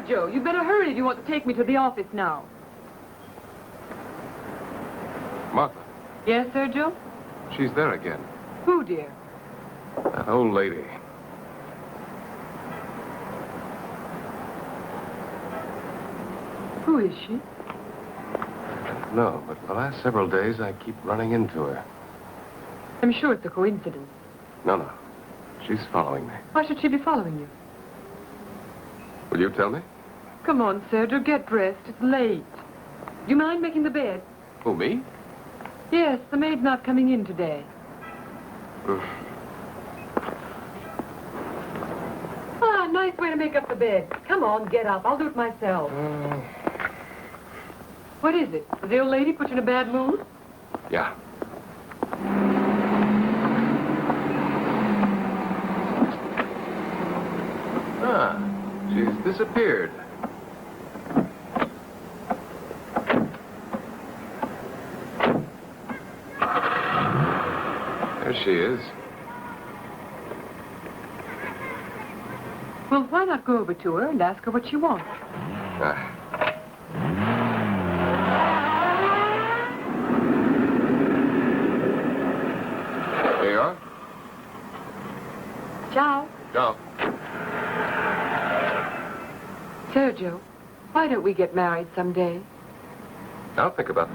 Sergio, you better hurry if you want to take me to the office now. Martha. Yes, Sergio? She's there again. Who, dear? That old lady. Who is she? No, but for the last several days, I keep running into her. I'm sure it's a coincidence. No. She's following me. Why should she be following you? Will you tell me? Come on, Sergio, get dressed. It's late. You mind making the bed? Who, me? Yes, the maid's not coming in today. Nice way to make up the bed. Come on, get up. I'll do it myself. What is it? Did the old lady put you in a bad mood? Yeah. She's disappeared. There she is. Well, why not go over to her and ask her what she wants? There you are. Ciao. Ciao. Sergio, why don't we get married someday? I'll think about it.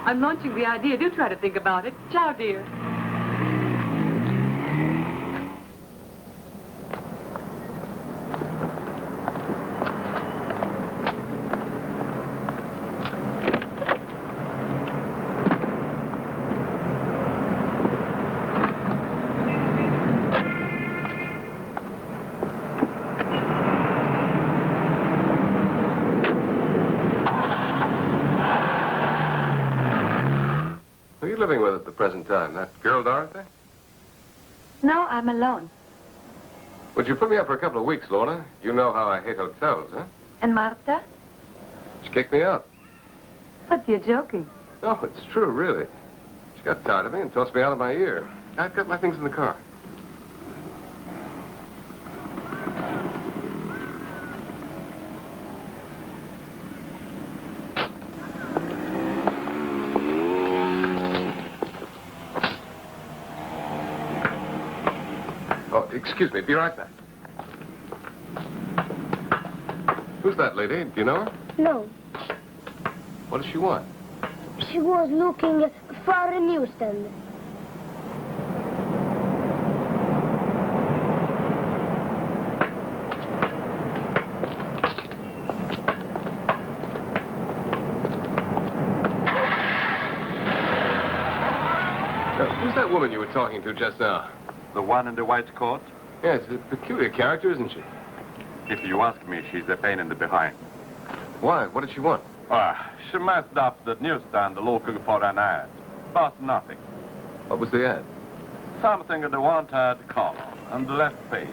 I'm launching the idea. Do try to think about it. Ciao, dear. Who are you living with at the present time? That girl, Dorothy? No, I'm alone. Would you put me up for a couple of weeks, Lorna? You know how I hate hotels, huh? And Marta? She kicked me out. But you're joking. No, it's true, really. She got tired of me and tossed me out of my ear. I've got my things in the car. Oh, excuse me. Be right back. Who's that lady? Do you know her? No, What does she want? she was looking for a newsstand. Who's that woman you were talking to just now? The one in the white coat? Yes, a peculiar character, isn't she? If you ask me, she's a pain in the behind. Why? What did she want? She messed up the newsstand looking for an ad. But nothing. What was the ad? Something in the wanted column on the left page.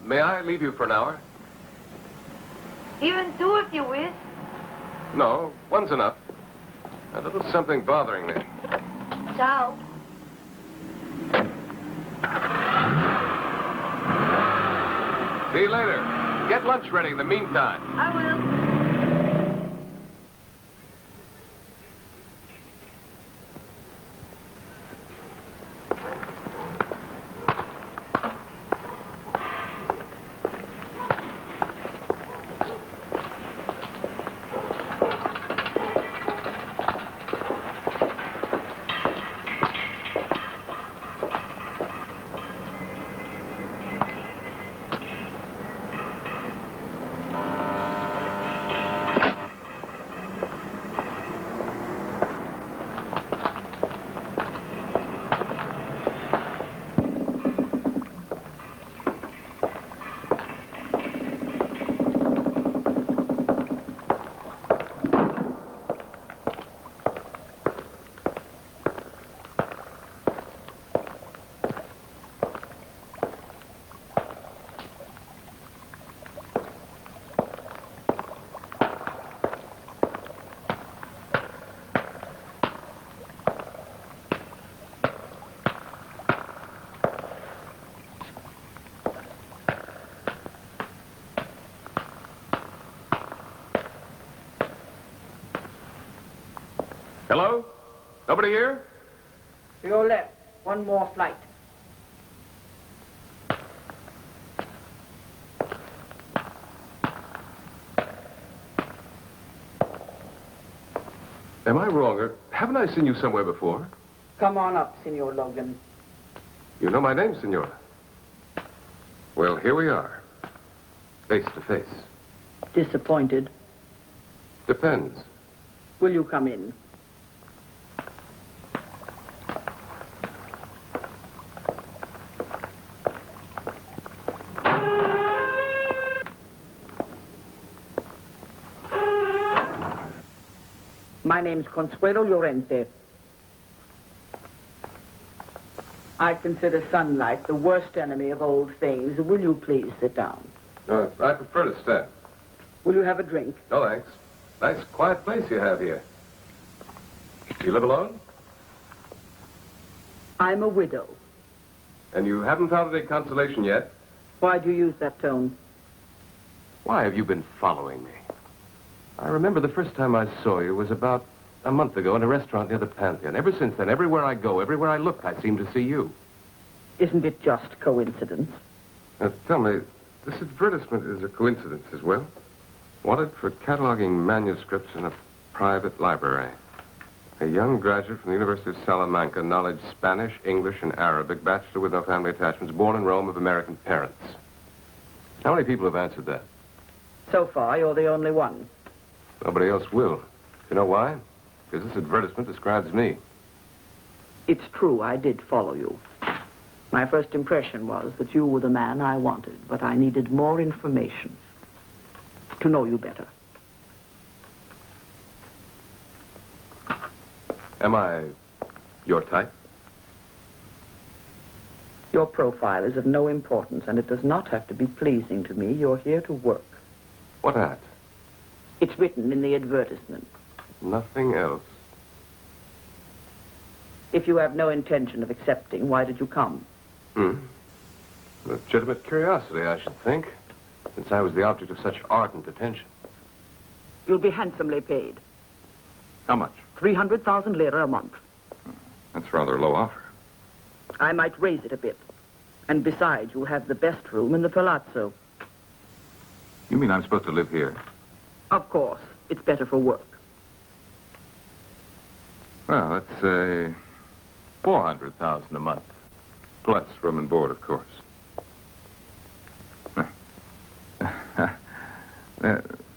May I leave you for an hour? Even two if you wish. No, one's enough. A little something bothering me. Ciao. See you later. Get lunch ready in the meantime. I will. Hello? Nobody here? To your left. One more flight. Am I wrong, or haven't I seen you somewhere before? Come on up, Signor Logan. You know my name, Senora. Well, here we are. Face to face. Disappointed. Depends. Will you come in? My name's Consuelo Llorente. I consider sunlight the worst enemy of old things. Will you please sit down? No, I prefer to stand. Will you have a drink? No, thanks. Nice, quiet place you have here. You live alone? I'm a widow. And you haven't found any consolation yet? Why do you use that tone? Why have you been following me? I remember the first time I saw you was about a month ago in a restaurant near the Pantheon. Ever since then, everywhere I go, everywhere I look, I seem to see you. Isn't it just coincidence? Now, tell me, this advertisement is a coincidence as well? Wanted for cataloging manuscripts in a private library. A young graduate from the University of Salamanca, knowledge Spanish, English, and Arabic, bachelor with no family attachments, born in Rome of American parents. How many people have answered that? So far, you're the only one. Nobody else will. You know why? Because this advertisement describes me. It's true, I did follow you. My first impression was that you were the man I wanted, but I needed more information to know you better. Am I your type? Your profile is of no importance, and it does not have to be pleasing to me. You're here to work. What at? It's written in the advertisement. Nothing else. If you have no intention of accepting, why did you come? Legitimate curiosity, I should think, since I was the object of such ardent attention. You'll be handsomely paid. How much? 300,000 lira a month. That's rather a low offer. I might raise it a bit. And besides, you'll have the best room in the palazzo. You mean I'm supposed to live here? Of course. It's better for work. Well, let's say 400,000 a month. Plus room and board, of course.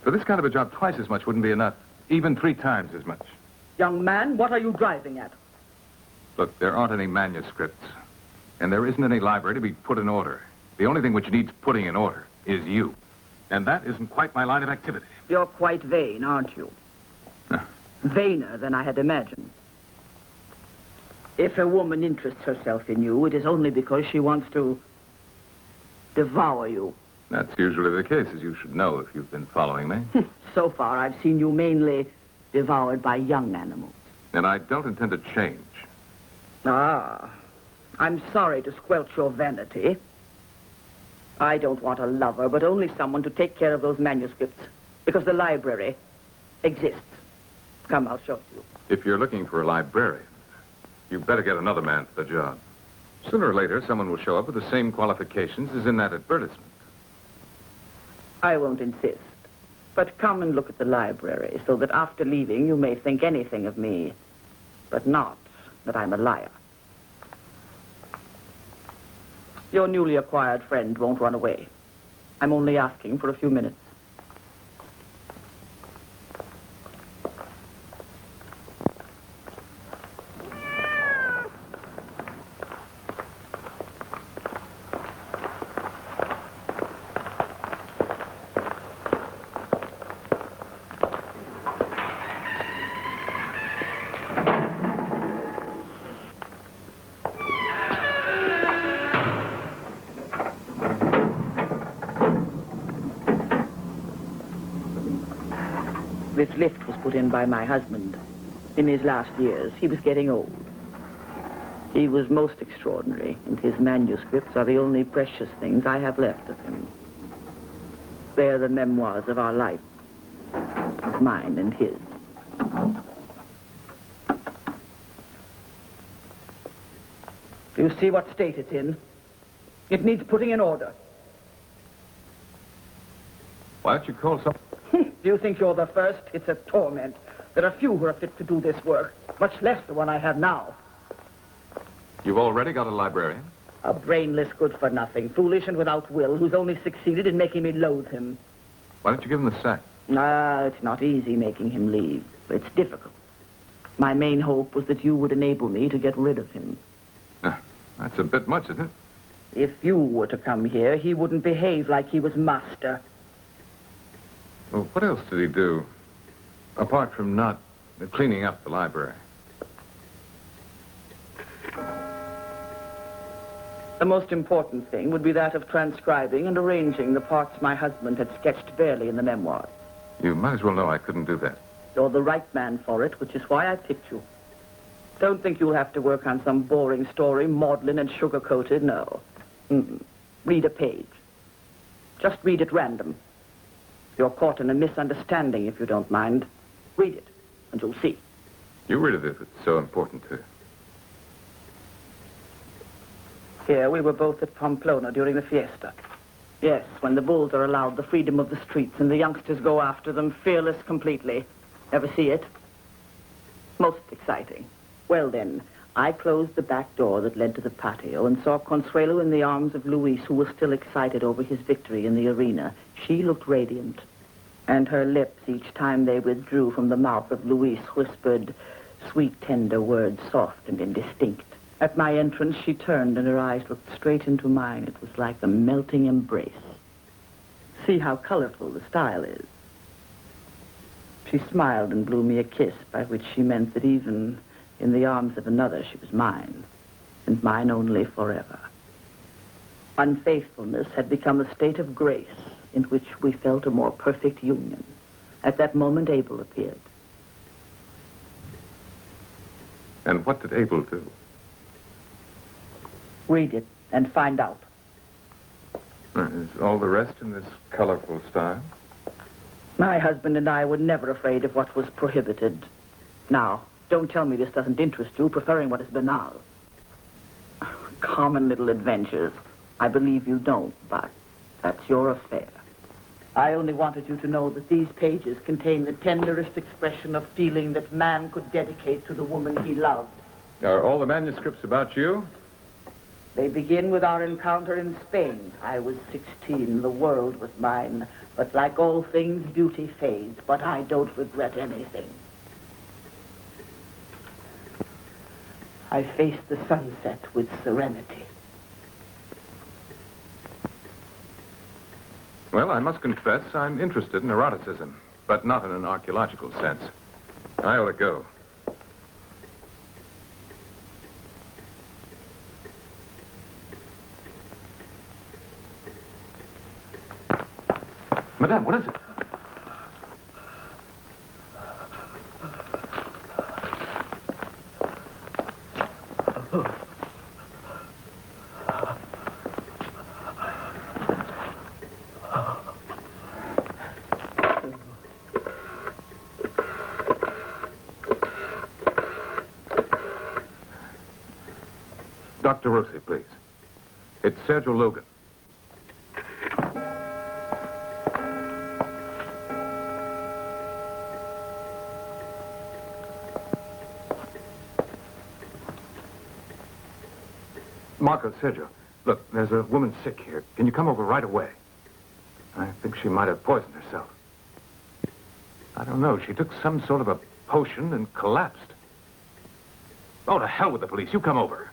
For this kind of a job, twice as much wouldn't be enough. Even 3 times as much. Young man, what are you driving at? Look, there aren't any manuscripts. And there isn't any library to be put in order. The only thing which needs putting in order is you. And that isn't quite my line of activity. You're quite vain, aren't you? Vainer than I had imagined. If a woman interests herself in you, it is only because she wants to devour you. That's usually the case, as you should know if you've been following me. So far, I've seen you mainly devoured by young animals. And I don't intend to change. Ah, I'm sorry to squelch your vanity. I don't want a lover, but only someone to take care of those manuscripts, because the library exists. Come, I'll show you. If you're looking for a librarian, you better get another man for the job. Sooner or later, someone will show up with the same qualifications as in that advertisement. I won't insist. But come and look at the library, so that after leaving, you may think anything of me, but not that I'm a liar. Your newly acquired friend won't run away. I'm only asking for a few minutes. This lift was put in by my husband. In his last years, he was getting old. He was most extraordinary, and his manuscripts are the only precious things I have left of him. They're the memoirs of our life, of mine and his. Do you see what state it's in? It needs putting in order. Why don't you call some... Do you think you're the first? It's a torment. There are few who are fit to do this work, much less the one I have now. You've already got a librarian? A brainless good-for-nothing, foolish and without will, who's only succeeded in making me loathe him. Why don't you give him the sack? It's not easy making him leave. It's difficult. My main hope was that you would enable me to get rid of him. That's a bit much, isn't it? If you were to come here, he wouldn't behave like he was master. Well, what else did he do, apart from not cleaning up the library? The most important thing would be that of transcribing and arranging the parts my husband had sketched barely in the memoirs. You might as well know I couldn't do that. You're the right man for it, which is why I picked you. Don't think you'll have to work on some boring story, maudlin and sugar-coated, no. Read a page. Just read at random. You're caught in a misunderstanding, if you don't mind. Read it, and you'll see. You read it if it's so important to you. Here, we were both at Pamplona during the fiesta. Yes, when the bulls are allowed the freedom of the streets and the youngsters go after them, fearless completely. Ever see it? Most exciting. Well, then, I closed the back door that led to the patio and saw Consuelo in the arms of Luis, who was still excited over his victory in the arena. She looked radiant, and her lips, each time they withdrew from the mouth of Luis, whispered sweet, tender words, soft and indistinct. At my entrance, she turned, and her eyes looked straight into mine. It was like a melting embrace. See how colorful the style is. She smiled and blew me a kiss, by which she meant that even in the arms of another, she was mine, and mine only forever. Unfaithfulness had become a state of grace in which we felt a more perfect union. At that moment, Abel appeared. And what did Abel do? Read it and find out. Is all the rest in this colorful style? My husband and I were never afraid of what was prohibited. Now, don't tell me this doesn't interest you, preferring what is banal. Common little adventures. I believe you don't, but that's your affair. I only wanted you to know that these pages contain the tenderest expression of feeling that man could dedicate to the woman he loved. Are all the manuscripts about you? They begin with our encounter in Spain. I was 16. The world was mine. But like all things, beauty fades. But I don't regret anything. I faced the sunset with serenity. Well, I must confess I'm interested in eroticism, but not in an archaeological sense. I ought to go. Madame, what is it? Dr. Rossi, please. It's Sergio Logan. Marco, Sergio, look, there's a woman sick here. Can you come over right away? I think she might have poisoned herself. I don't know. She took some sort of a potion and collapsed. Oh, to hell with the police. You come over.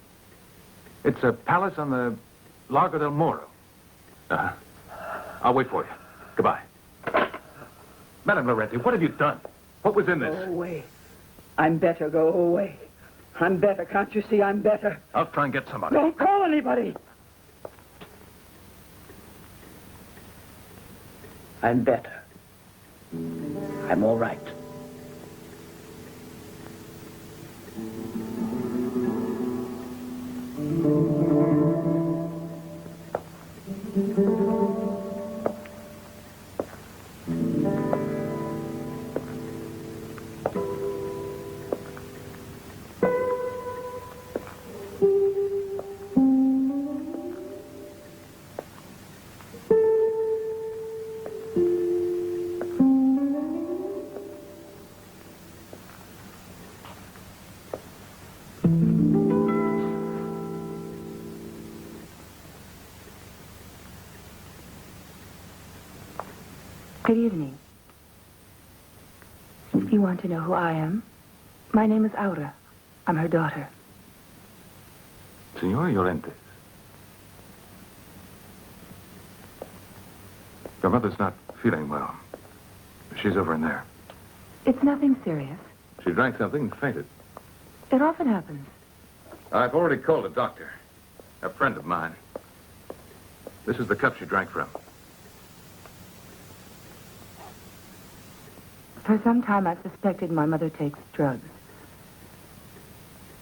It's a palace on the Largo del Moro. Uh-huh. I'll wait for you. Goodbye. Madame Laurenti, what have you done? What was in this? Go away. I'm better. Go away. I'm better. Can't you see I'm better? I'll try and get somebody. Don't call anybody. I'm better. I'm all right. Good evening. If you want to know who I am, my name is Aura. I'm her daughter. Senor Llorente. Your mother's not feeling well. She's over in there. It's nothing serious. She drank something and fainted. It often happens. I've already called a doctor. A friend of mine. This is the cup she drank from. For some time, I've suspected my mother takes drugs.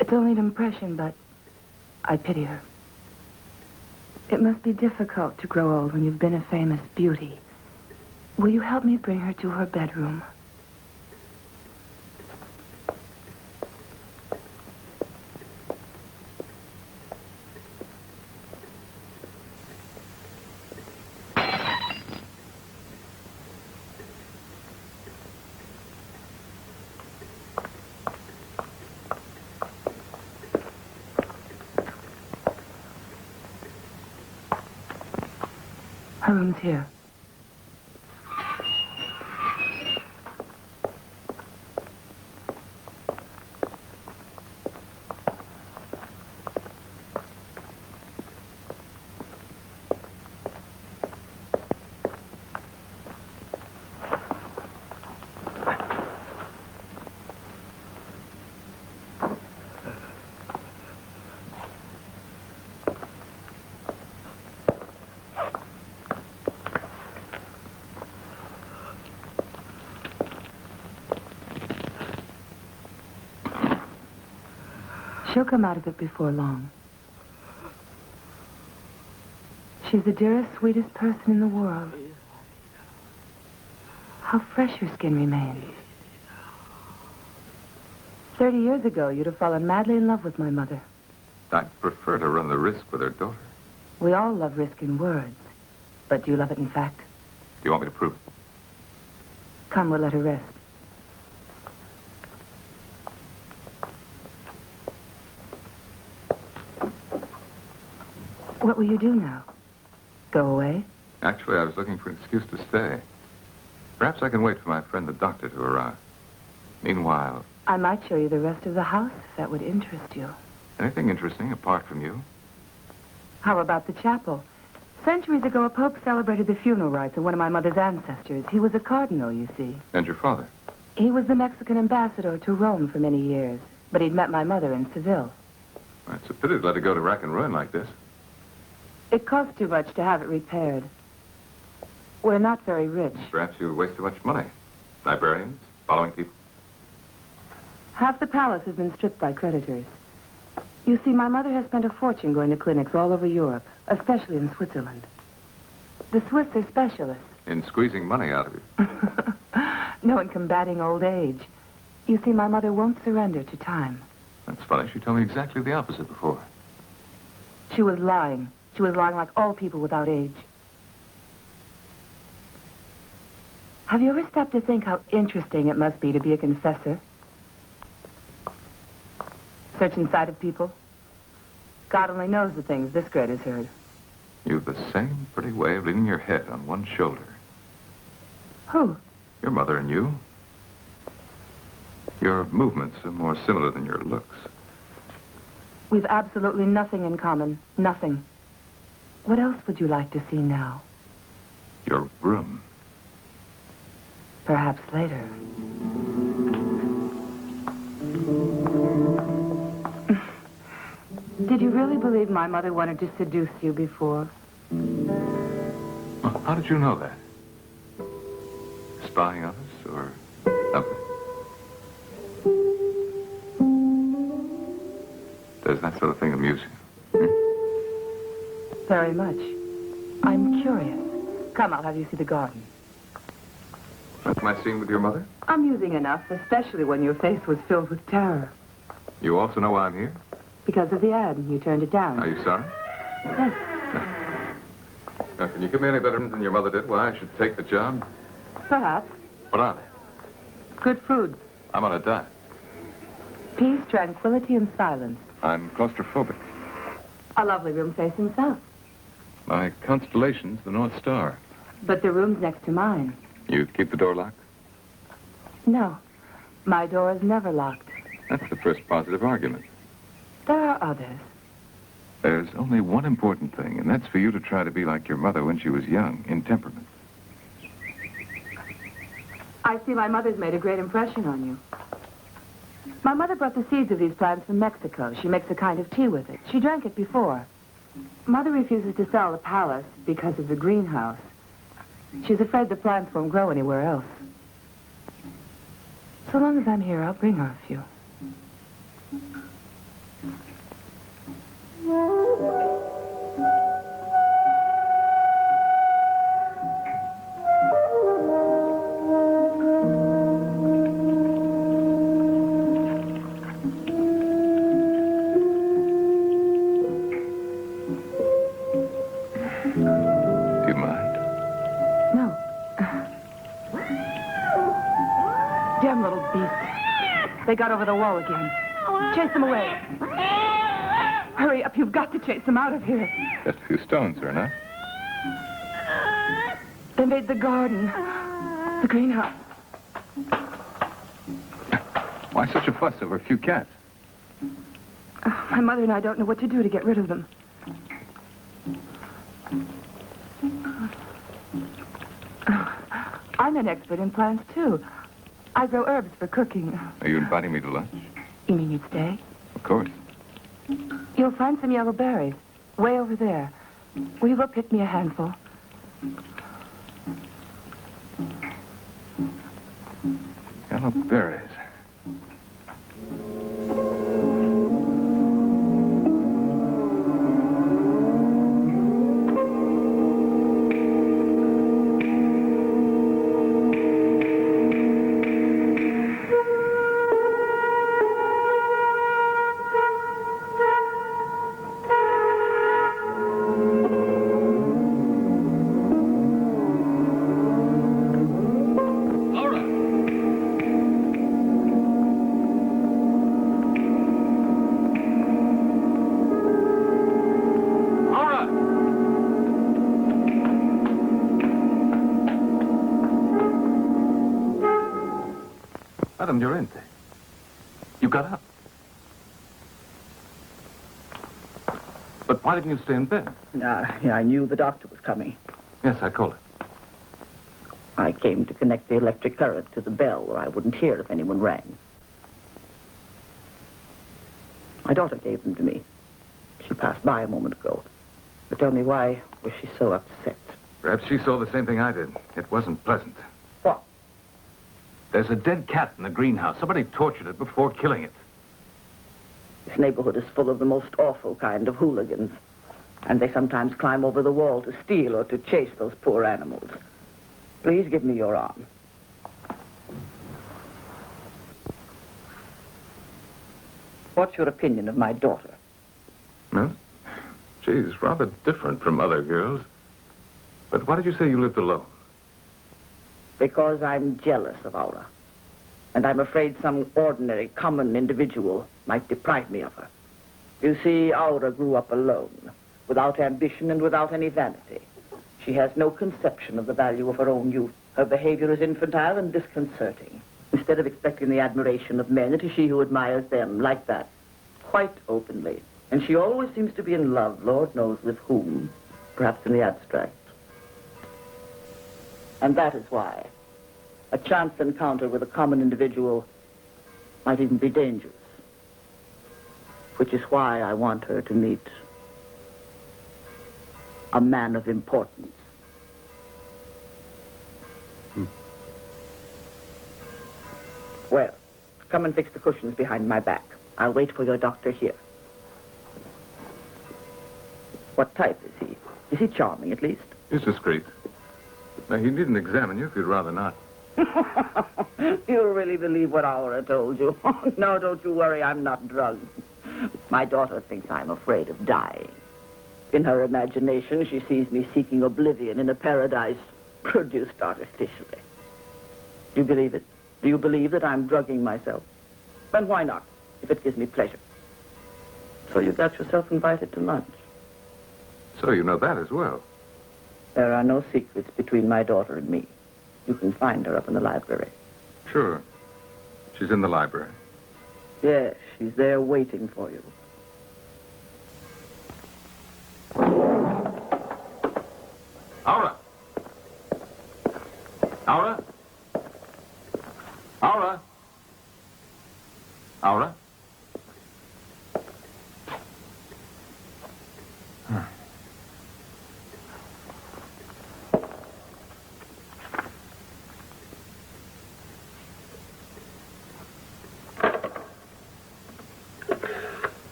It's only an impression, but I pity her. It must be difficult to grow old when you've been a famous beauty. Will you help me bring her to her bedroom? Her room's here. She'll come out of it before long. She's the dearest, sweetest person in the world. How fresh her skin remains. 30 years ago, you'd have fallen madly in love with my mother. I'd prefer to run the risk with her daughter. We all love risk in words. But do you love it in fact? Do you want me to prove it? Come, we'll let her rest. What will you do now? Go away? Actually, I was looking for an excuse to stay. Perhaps I can wait for my friend the doctor to arrive. Meanwhile... I might show you the rest of the house, if that would interest you. Anything interesting apart from you? How about the chapel? Centuries ago, a pope celebrated the funeral rites of one of my mother's ancestors. He was a cardinal, you see. And your father? He was the Mexican ambassador to Rome for many years, but he'd met my mother in Seville. Well, it's a pity to let it go to rack and ruin like this. It costs too much to have it repaired. We're not very rich. Perhaps you waste too much money. Librarians, following people. Half the palace has been stripped by creditors. You see, my mother has spent a fortune going to clinics all over Europe, especially in Switzerland. The Swiss are specialists. In squeezing money out of you. No, in combating old age. You see, my mother won't surrender to time. That's funny. She told me exactly the opposite before. She was lying. She was lying like all people without age. Have you ever stopped to think how interesting it must be to be a confessor? Search inside of people. God only knows the things this grid has heard. You've the same pretty way of leaning your head on one shoulder. Who? Your mother and you. Your movements are more similar than your looks. We've absolutely nothing in common. Nothing. What else would you like to see now? Your room. Perhaps later. Did you really believe my mother wanted to seduce you before? Well, how did you know that? Spying on us or something? Does that sort of thing amuse you? Very much. I'm curious. Come, I'll have you see the garden. That's my scene with your mother? Amusing enough, especially when your face was filled with terror. You also know why I'm here? Because of the ad, you turned it down. Are you sorry? Yes. Now, can you give me any better reason than your mother did why I should take the job? Perhaps. What are they? Good food. I'm on a diet. Peace, tranquility, and silence. I'm claustrophobic. A lovely room facing south. My constellation's the North Star. But the room's next to mine. You keep the door locked? No, my door is never locked. That's the first positive argument. There are others. There's only one important thing, and that's for you to try to be like your mother when she was young, in temperament. I see my mother's made a great impression on you. My mother brought the seeds of these plants from Mexico. She makes a kind of tea with it. She drank it before. Mother refuses to sell the palace because of the greenhouse. She's afraid the plants won't grow anywhere else. So long as I'm here, I'll bring her a few. Damn little beast. They got over the wall again. Chase them away. Hurry up, you've got to chase them out of here. Just a few stones are enough. They made the garden, the greenhouse. Why such a fuss over a few cats? My mother and I don't know what to do to get rid of them. I'm an expert in plants, too. I grow herbs for cooking. Are you inviting me to lunch? You mean you'd stay? Of course. You'll find some yellow berries, way over there. Will you go pick me a handful? Yellow berries. Madam Llorente, you got up. But why didn't you stay in bed? I knew the doctor was coming. Yes, I called it. I came to connect the electric current to the bell where I wouldn't hear if anyone rang. My daughter gave them to me. She passed by a moment ago. But tell me, why was she so upset? Perhaps she saw the same thing I did. It wasn't pleasant. What? There's a dead cat in the greenhouse. Somebody tortured it before killing it. This neighborhood is full of the most awful kind of hooligans. And they sometimes climb over the wall to steal or to chase those poor animals. Please give me your arm. What's your opinion of my daughter? Well, she's rather different from other girls. But why did you say you lived alone? Because I'm jealous of Aura. And I'm afraid some ordinary, common individual might deprive me of her. You see, Aura grew up alone, without ambition and without any vanity. She has no conception of the value of her own youth. Her behavior is infantile and disconcerting. Instead of expecting the admiration of men, it is she who admires them, like that, quite openly. And she always seems to be in love, Lord knows with whom, perhaps in the abstract. And that is why a chance encounter with a common individual might even be dangerous. Which is why I want her to meet a man of importance. Well, come and fix the cushions behind my back. I'll wait for your doctor here. What type is he? Is he charming, at least? He's discreet. Now, he needn't examine you if you'd rather not. You really believe what Aura told you? No, don't you worry, I'm not drugged. My daughter thinks I'm afraid of dying. In her imagination, she sees me seeking oblivion in a paradise produced artificially. Do you believe it? Do you believe that I'm drugging myself? Then why not, if it gives me pleasure? So you got yourself invited to lunch. So you know that as well. There are no secrets between my daughter and me. You can find her up in the library. Sure. She's in the library. Yes, she's there waiting for you. Aura! Aura? Aura? Aura?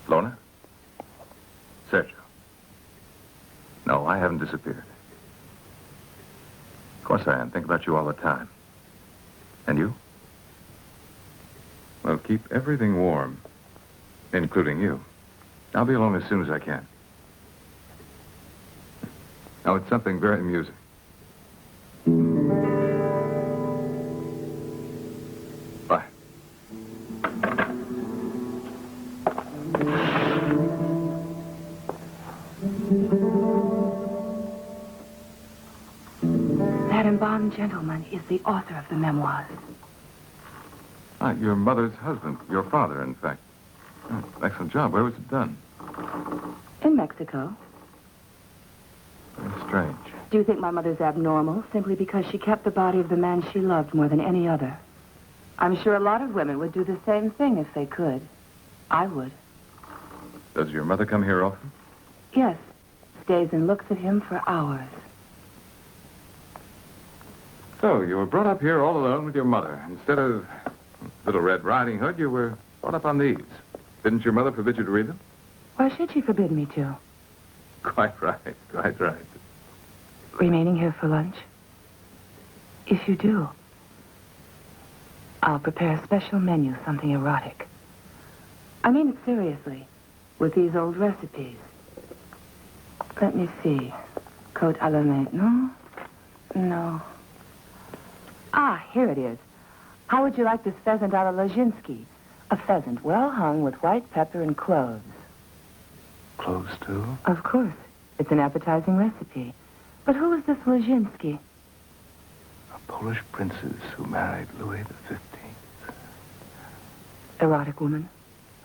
Lorna? Sergio? No, I haven't disappeared. Of course I am. Think about you all the time. And you? Well, keep everything warm, including you. I'll be alone as soon as I can. Oh, it's something very amusing. Bye. That embalmed gentleman is the author of the memoirs. Ah, your mother's husband. Your father, in fact. Oh, excellent job. Where was it done? In Mexico. Very strange. Do you think my mother's abnormal simply because she kept the body of the man she loved more than any other? I'm sure a lot of women would do the same thing if they could. I would. Does your mother come here often? Yes. Stays and looks at him for hours. So, you were brought up here all alone with your mother. Instead of Little Red Riding Hood, you were brought up on these. Didn't your mother forbid you to read them? Why should she forbid me to? Quite right, quite right. Remaining here for lunch? If you do, I'll prepare a special menu, something erotic. I mean it seriously, with these old recipes. Let me see. Côte à la main, no? No. Ah, here it is. How would you like this pheasant a la Lazinski? A pheasant well hung with white pepper and cloves. Clothes, too? Of course. It's an appetizing recipe. But who is this Lazinski? A Polish princess who married Louis XV. Erotic woman?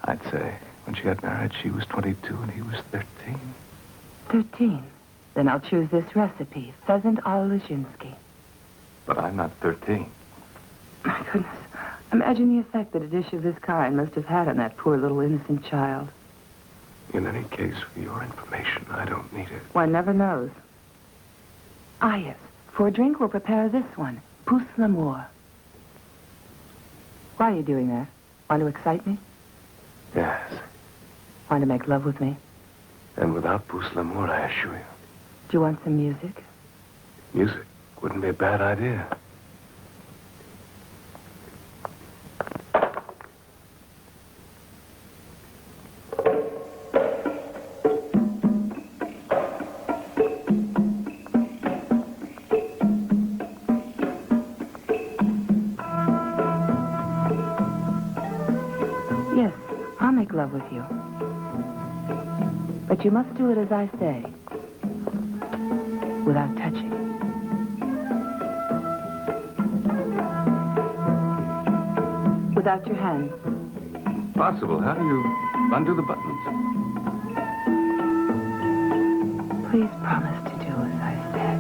I'd say. When she got married, she was 22 and he was 13. 13. Then I'll choose this recipe, pheasant a la Lazinski. But I'm not 13. My goodness. Imagine the effect that a dish of this kind must have had on that poor little innocent child. In any case, for your information, I don't need it. One never knows. Ah, yes. For a drink, we'll prepare this one. Pousse l'amour. Why are you doing that? Want to excite me? Yes. Want to make love with me? And without pousse l'amour, I assure you. Do you want some music? Music wouldn't be a bad idea. Yes, I'll make love with you. But you must do it as I say. Without touching. Without your hands. Possible. How do you undo the buttons? Please promise to do as I said.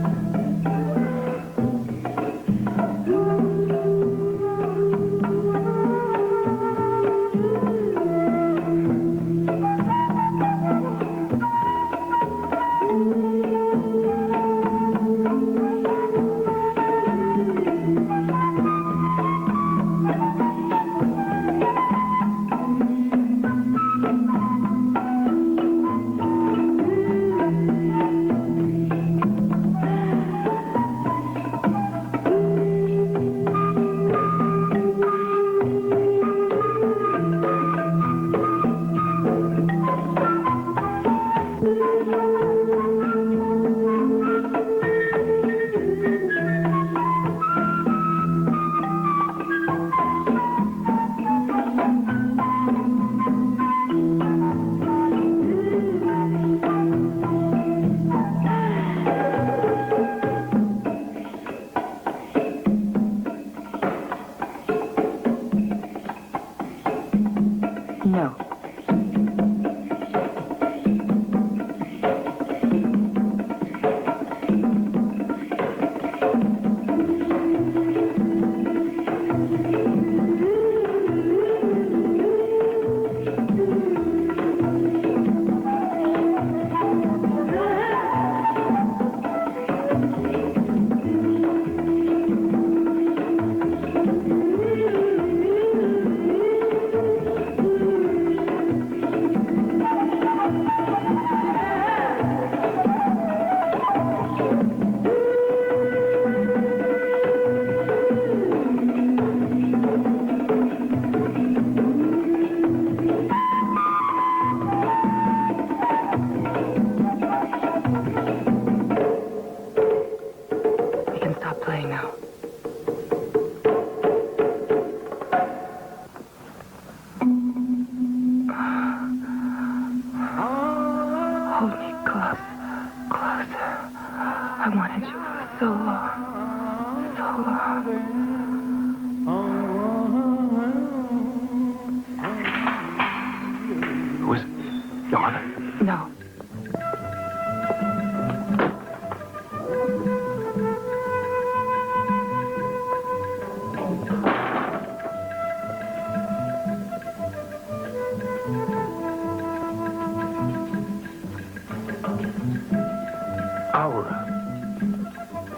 No.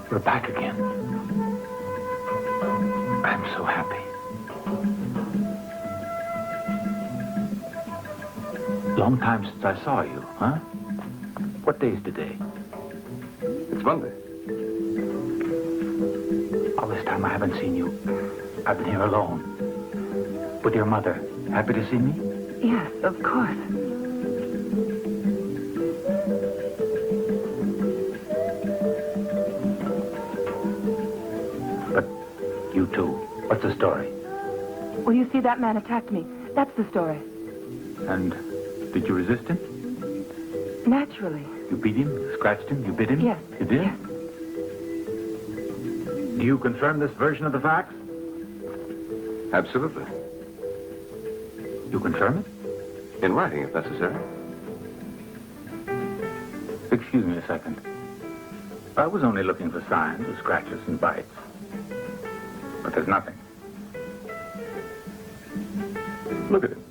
We're back again. I'm so happy. Long time since I saw you, huh? What day's today? It's Monday. All this time I haven't seen you. I've been here alone. With your mother. Happy to see me? Yes, of course. But you too. What's the story? Well, you see, that man attacked me. That's the story. And did you resist him? Naturally. You beat him? You scratched him? You bit him? Yes. You did? Yes. Do you confirm this version of the facts? Absolutely. You confirm it? In writing, if necessary. Excuse me a second. I was only looking for signs of scratches and bites. But there's nothing. Look at him.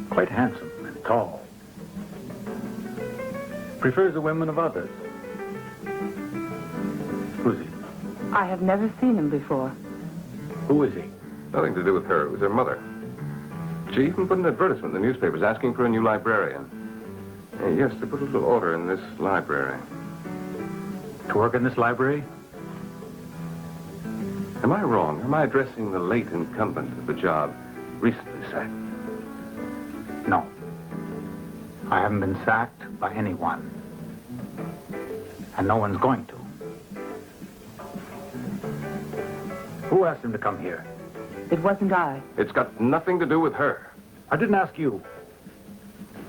Quite handsome and tall. Prefers the women of others. Who's he? I have never seen him before. Who is he? Nothing to do with her. It was her mother. She even put an advertisement in the newspapers asking for a new librarian. Yes, to put a little order in this library. To work in this library? Am I wrong? Am I addressing the late incumbent of the job recently sacked? No. I haven't been sacked by anyone. And no one's going to. Who asked him to come here? It wasn't I. It's got nothing to do with her. I didn't ask you.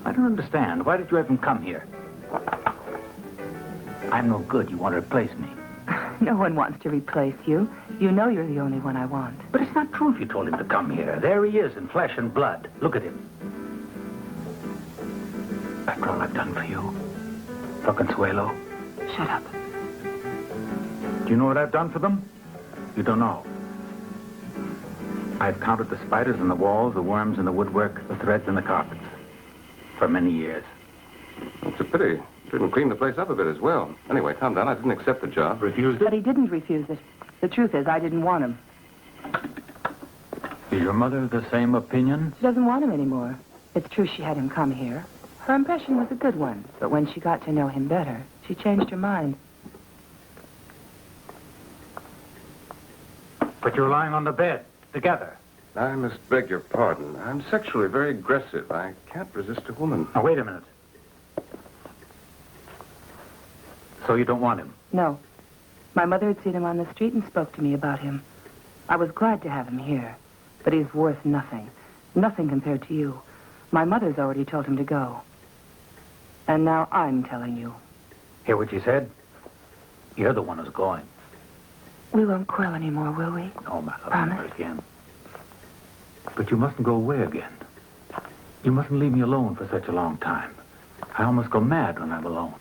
I don't understand. Why did you have him come here? I'm no good. You want to replace me. No one wants to replace you. You know you're the only one I want. But it's not true if you told him to come here. There he is in flesh and blood. Look at him. After all I've done for you. For Consuelo. Shut up. Do you know what I've done for them? You don't know. I've counted the spiders in the walls, the worms in the woodwork, the threads in the carpets. For many years. It's a pity. Didn't clean the place up a bit as well. Anyway, calm down. I didn't accept the job. Refused But it? he didn't refuse it. The truth is, I didn't want him. Is your mother the same opinion? She doesn't want him anymore. It's true she had him come here. Her impression was a good one. But when she got to know him better, she changed her mind. But you're lying on the bed, together. I must beg your pardon. I'm sexually very aggressive. I can't resist a woman. Now, wait a minute. So you don't want him? No. My mother had seen him on the street and spoke to me about him. I was glad to have him here. But he's worth nothing. Nothing compared to you. My mother's already told him to go. And now I'm telling you. Hear what you said? You're the one who's going. We won't quarrel anymore, will we? No, my love, Promise? never again. But you mustn't go away again. You mustn't leave me alone for such a long time. I almost go mad when I'm alone.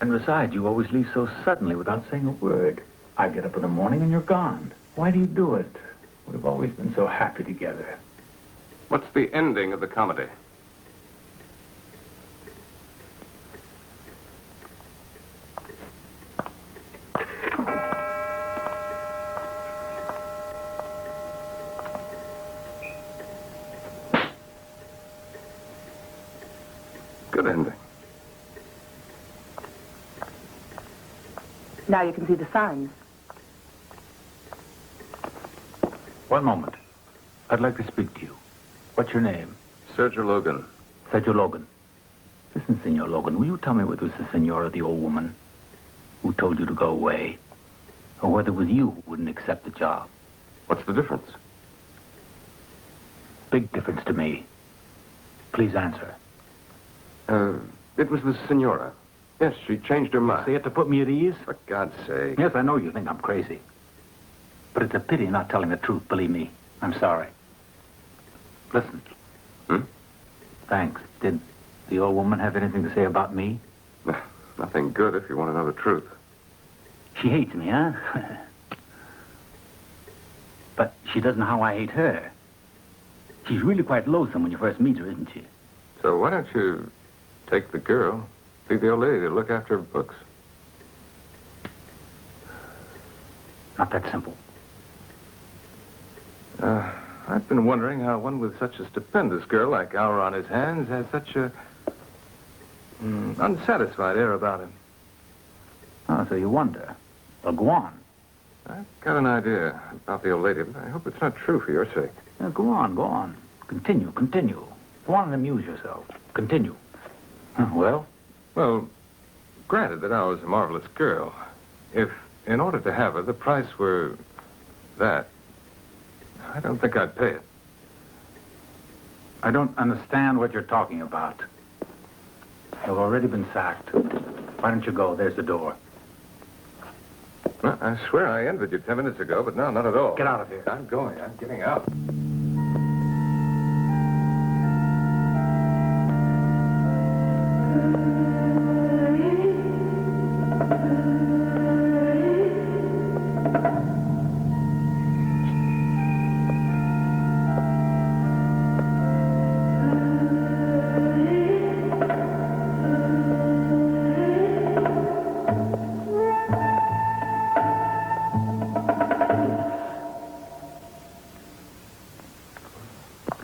And besides, you always leave so suddenly without saying a word. I get up in the morning and you're gone. Why do you do it? We've always been so happy together. What's the ending of the comedy? Good ending. Now you can see the signs. One moment. I'd like to speak to you. What's your name? Sergio Logan. Sergio Logan. Listen, Senor Logan, will you tell me whether it was the senora, the old woman, who told you to go away, or whether it was you who wouldn't accept the job? What's the difference? Big difference to me. Please answer. It was the senora. Yes, she changed her mind. Say it to put me at ease? For God's sake. Yes, I know you think I'm crazy. But it's a pity not telling the truth, believe me. I'm sorry. Listen. Thanks. Did the old woman have anything to say about me? Nothing good if you want to know the truth. She hates me, huh? But she doesn't know how I hate her. She's really quite loathsome when you first meet her, isn't she? So why don't you take the girl, leave the old lady to look after her books? Not that simple. I've been wondering how one with such a stupendous girl like Aura on his hands has such a unsatisfied air about him. Oh, so you wonder. Well, go on. I've got an idea about the old lady, but I hope it's not true for your sake. Now, go on, go on. Continue. Go on and amuse yourself. Continue. Well? Well, granted that Aura's a marvelous girl. If, in order to have her, the price were that, I don't think I'd pay it. I don't understand what you're talking about. You've already been sacked. Why don't you go? There's the door. Well, I swear I envied you 10 minutes ago, but now not at all. Get out of here. I'm going. I'm getting out.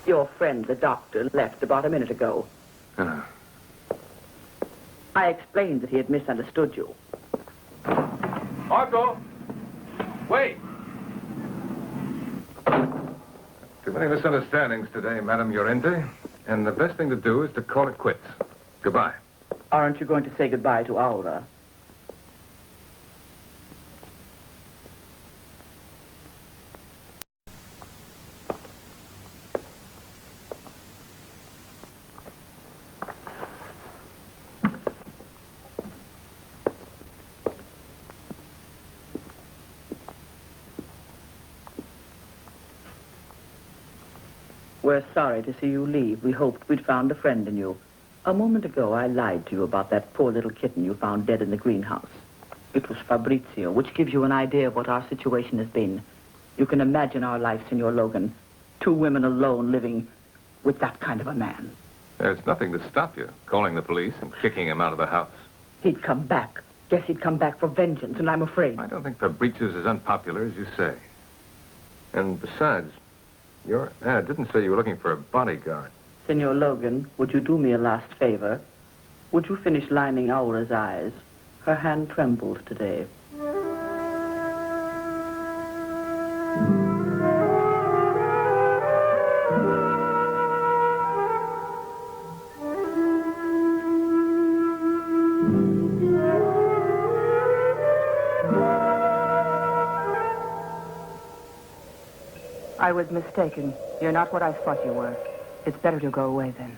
Your friend, the doctor, left about a minute ago. I explained that he had misunderstood you. Marco! Wait! Too many misunderstandings today, Madame Llorente. And the best thing to do is to call it quits. Goodbye. Aren't you going to say goodbye to Aura? We're sorry to see you leave. We hoped we'd found a friend in you. A moment ago, I lied to you about that poor little kitten you found dead in the greenhouse. It was Fabrizio, which gives you an idea of what our situation has been. You can imagine our life, Senor Logan. 2 women alone living with that kind of a man. There's nothing to stop you calling the police and kicking him out of the house. He'd come back. Guess he'd come back for vengeance, and I'm afraid. I don't think Fabrizio's as unpopular as you say. And besides, your ad didn't say you were looking for a bodyguard. Senor Logan, would you do me a last favor? Would you finish lining Aura's eyes? Her hand trembled today. I was mistaken. You're not what I thought you were. It's better to go away then.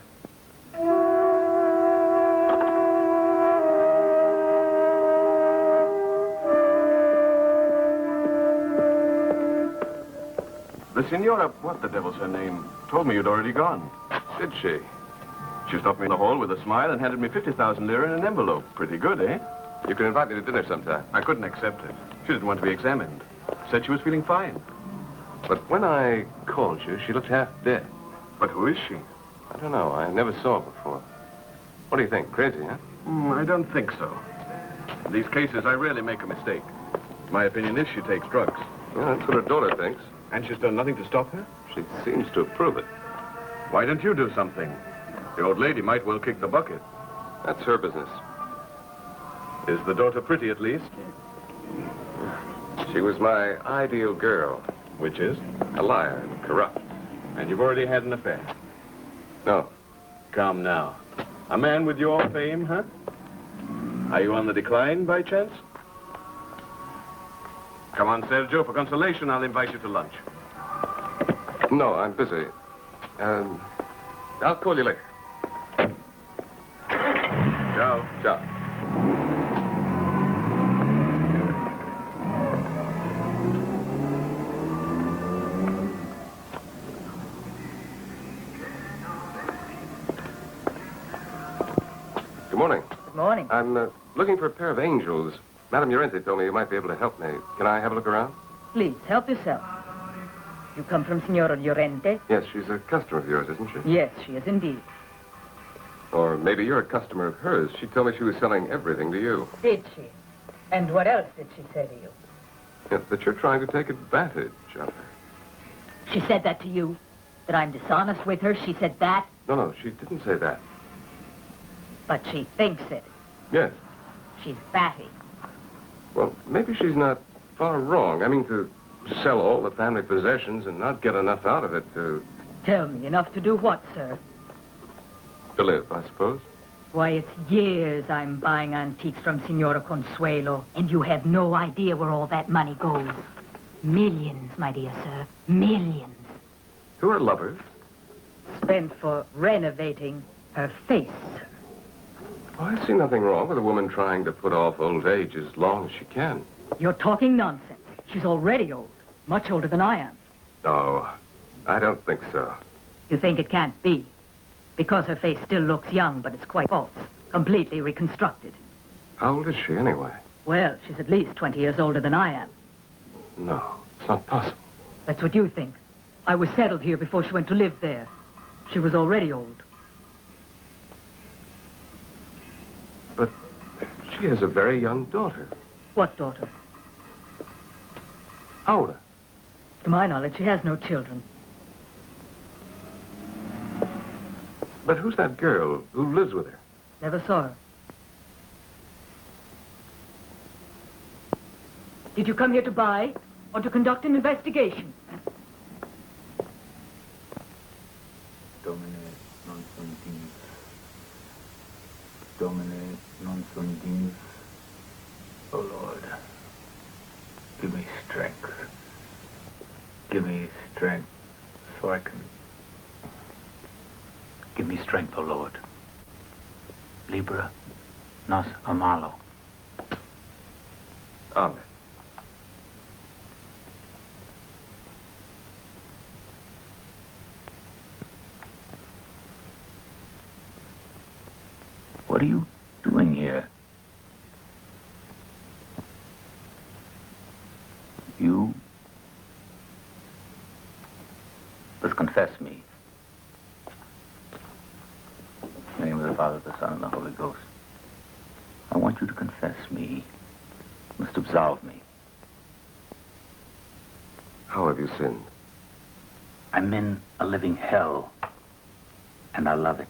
The senora, what the devil's her name, told me you'd already gone. Did she? She stopped me in the hall with a smile and handed me 50,000 lira in an envelope. Pretty good, eh? You can invite me to dinner sometime. I couldn't accept it. She didn't want to be examined. Said she was feeling fine. But when I called you, she looked half dead. But who is she? I don't know. I never saw her before. What do you think? Crazy, huh? I don't think so. In these cases, I rarely make a mistake. My opinion is she takes drugs. Well, that's what her daughter thinks. And she's done nothing to stop her? She seems to approve it. Why don't you do something? The old lady might well kick the bucket. That's her business. Is the daughter pretty, at least? She was my ideal girl. Which is? A liar and corrupt. And you've already had an affair? No. Come now. A man with your fame, huh? Are you on the decline, by chance? Come on, Sergio. For consolation, I'll invite you to lunch. No, I'm busy. I'll call you later. Ciao. Ciao. Good morning. Good morning. I'm looking for a pair of angels. Madame Llorente told me you might be able to help me. Can I have a look around? Please, help yourself. You come from Signora Llorente? Yes, she's a customer of yours, isn't she? Yes, she is indeed. Or maybe you're a customer of hers. She told me she was selling everything to you. Did she? And what else did she say to you? Yes, that you're trying to take advantage of her. She said that to you? That I'm dishonest with her? She said that? No, she didn't say that. But she thinks it. Yes. She's batty. Well, maybe she's not far wrong. I mean, to sell all the family possessions and not get enough out of it to Tell me, enough to do what, sir? live, I suppose. Why, it's years I'm buying antiques from Signora Consuelo, and you have no idea where all that money goes. Millions, my dear sir. Millions. To her lovers. Spent for renovating her face, sir. Oh, I see nothing wrong with a woman trying to put off old age as long as she can. You're talking nonsense. She's already old. Much older than I am. No, I don't think so. You think it can't be? Because her face still looks young, but it's quite false. Completely reconstructed. How old is she, anyway? Well, she's at least 20 years older than I am. No, it's not possible. That's what you think. I was settled here before she went to live there. She was already old. But she has a very young daughter. What daughter? Aura. To my knowledge, she has no children. But who's that girl who lives with her? Never saw her. Did you come here to buy or to conduct an investigation? Domine non sunt dignus. Domine non sunt dignus. Oh, Lord, give me strength. Give me strength so I can... Give me strength, O Lord. Libera nos a malo. Amen. What are you doing here? You must confess me. In the name of the Father, the Son, and the Holy Ghost. I want you to confess me. You must absolve me. How have you sinned? I'm in a living hell, and I love it.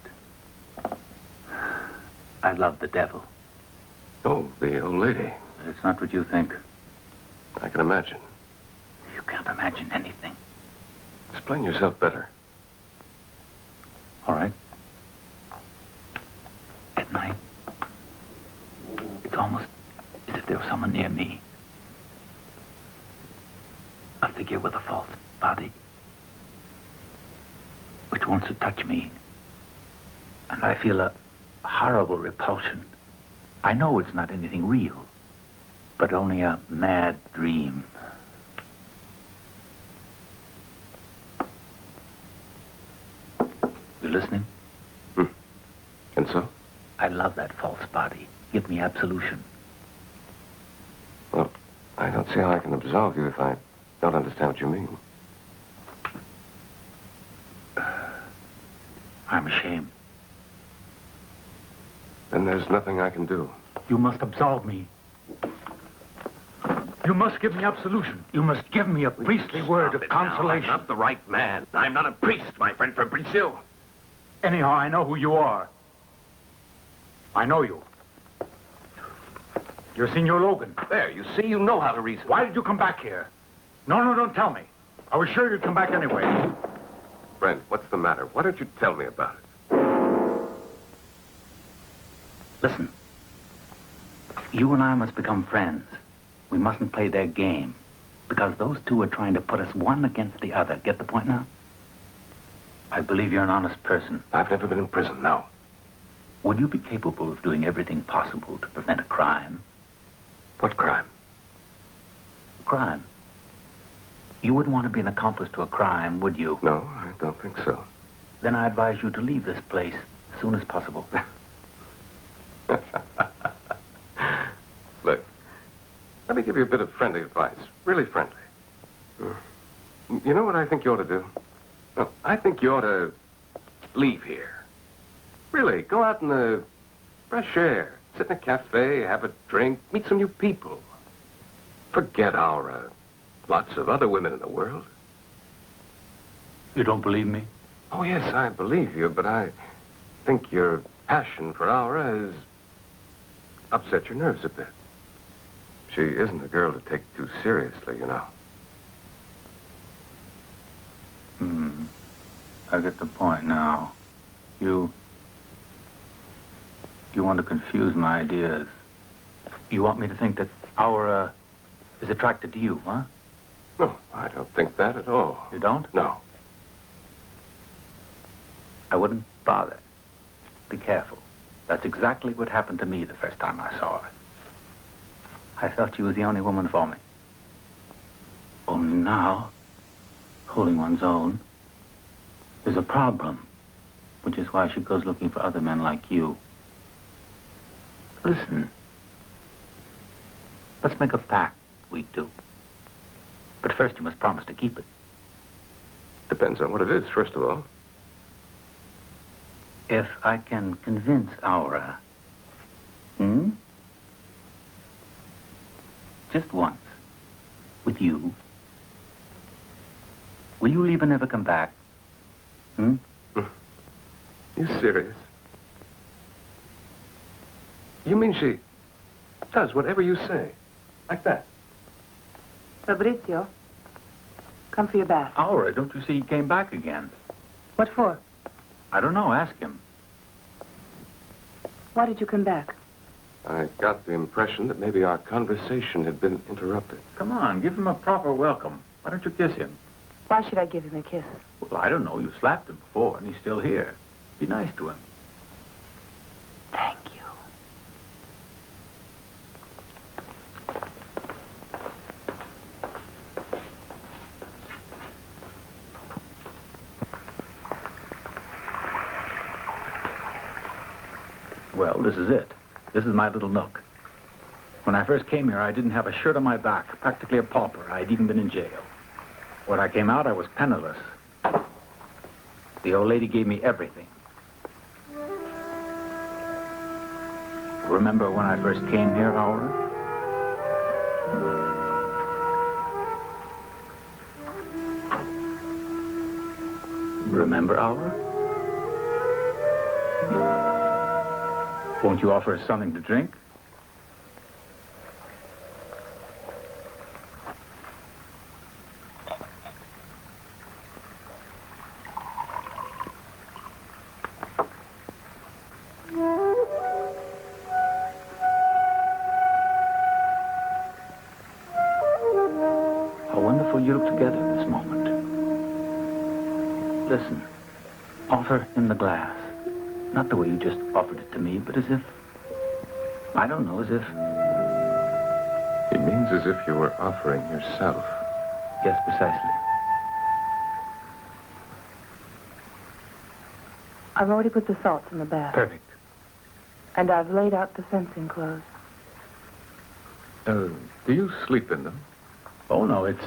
I love the devil. Oh, the old lady. It's not what you think. I can imagine. You can't imagine anything. Explain yourself better. All right. At night, it's almost as if there was someone near me. A figure with a false body, which wants to touch me. And I feel a horrible repulsion. I know it's not anything real, but only a mad dream. You listening? And so? I love that false body. Give me absolution. Well, I don't see how I can absolve you if I don't understand what you mean. I'm ashamed. Then there's nothing I can do. You must absolve me. You must give me absolution. You must give me a priestly word of consolation. I'm not the right man. I'm not a priest, my friend Fabrizio. Anyhow, I know who you are. I know you. You're Signor Logan. There, you see, you know how to reason. Why did you come back here? No, don't tell me. I was sure you'd come back anyway. Friend, what's the matter? Why don't you tell me about it? Listen. You and I must become friends. We mustn't play their game. Because those two are trying to put us one against the other. Get the point now? I believe you're an honest person. I've never been in prison, no. Would you be capable of doing everything possible to prevent a crime? What crime? Crime. You wouldn't want to be an accomplice to a crime, would you? No, I don't think so. Then I advise you to leave this place as soon as possible. Look, let me give you a bit of friendly advice. Really friendly. You know what I think you ought to do? Well, I think you ought to leave here. Really, go out in the fresh air. Sit in a cafe, have a drink, meet some new people. Forget our lots of other women in the world. You don't believe me? Oh, yes, I believe you, but I think your passion for Aura has upset your nerves a bit. She isn't a girl to take too seriously, you know. I get the point now. You want to confuse my ideas. You want me to think that Aura is attracted to you, huh? No, I don't think that at all. You don't? No. I wouldn't bother. Be careful. That's exactly what happened to me the first time I saw her. I felt she was the only woman for me. Only now, holding one's own, is a problem, which is why she goes looking for other men like you. Listen. Let's make a pact, we two. But first you must promise to keep it. Depends on what it is, first of all. If I can convince Aura, just once, with you, will you leave and never come back? You serious? You mean she does whatever you say? Like that? Fabrizio, come for your bath. Aura, don't you see he came back again? What for? I don't know, ask him. Why did you come back? I got the impression that maybe our conversation had been interrupted. Come on, give him a proper welcome. Why don't you kiss him? Why should I give him a kiss? Well, I don't know. You slapped him before, and he's still here. Be nice to him. Thank you. Well, this is it. This is my little nook. When I first came here, I didn't have a shirt on my back, practically a pauper. I'd even been in jail. When I came out, I was penniless. The old lady gave me everything. Remember when I first came here, Aura? Remember, Aura? Won't you offer us something to drink? How wonderful you look together in this moment. Listen, offer him the glass. Not the way you just offered it to me, but as if, I don't know, as if... It means as if you were offering yourself. Yes, precisely. I've already put the salts in the bath. Perfect. And I've laid out the fencing clothes. Do you sleep in them? Oh, no, it's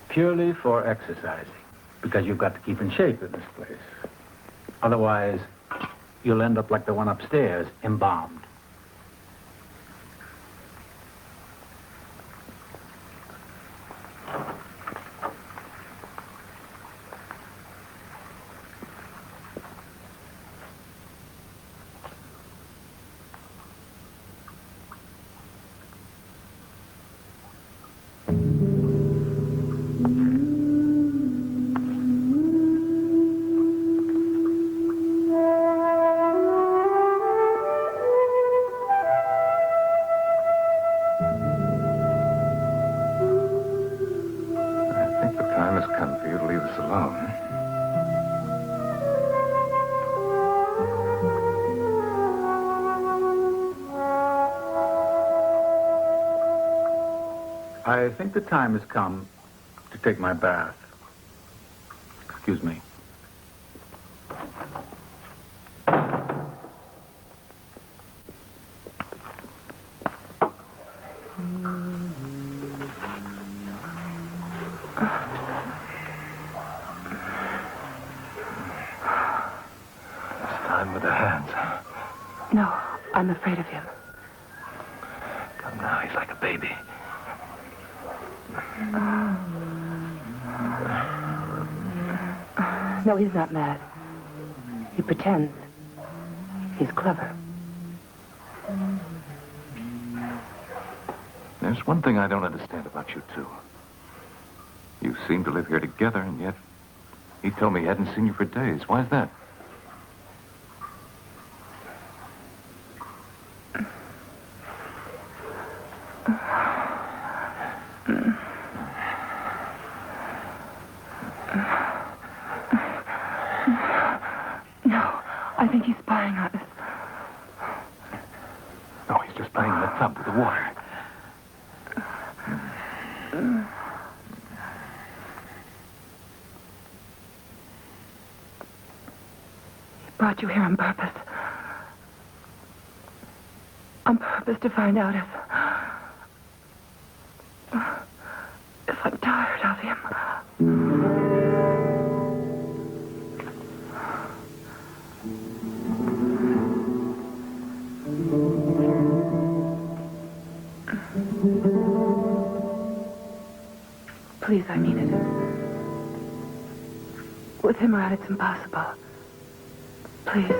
purely for exercising. Because you've got to keep in shape in this place. Otherwise, you'll end up like the one upstairs, embalmed. I think the time has come to take my bath. Excuse me. Time with the hands. No, I'm afraid of him. Come now, he's like a baby. No, he's not mad. He pretends. He's clever. There's one thing I don't understand about you two. You seem to live here together, and yet he told me he hadn't seen you for days. Why is that? No, I think he's spying on us. No, he's just playing in the tub with the water. He brought you here on purpose. On purpose to find out if I'm tired of him. Please, I mean it. With him around, it's impossible. Please.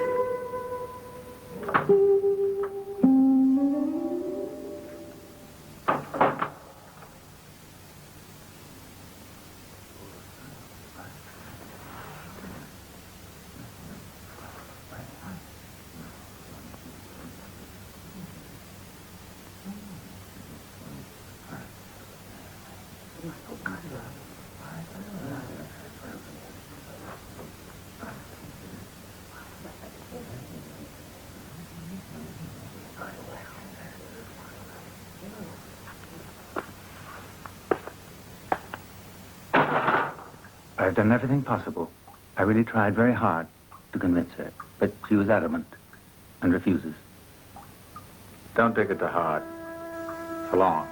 I've done everything possible. I really tried very hard to convince her, but she was adamant and refuses. Don't take it to heart. So long.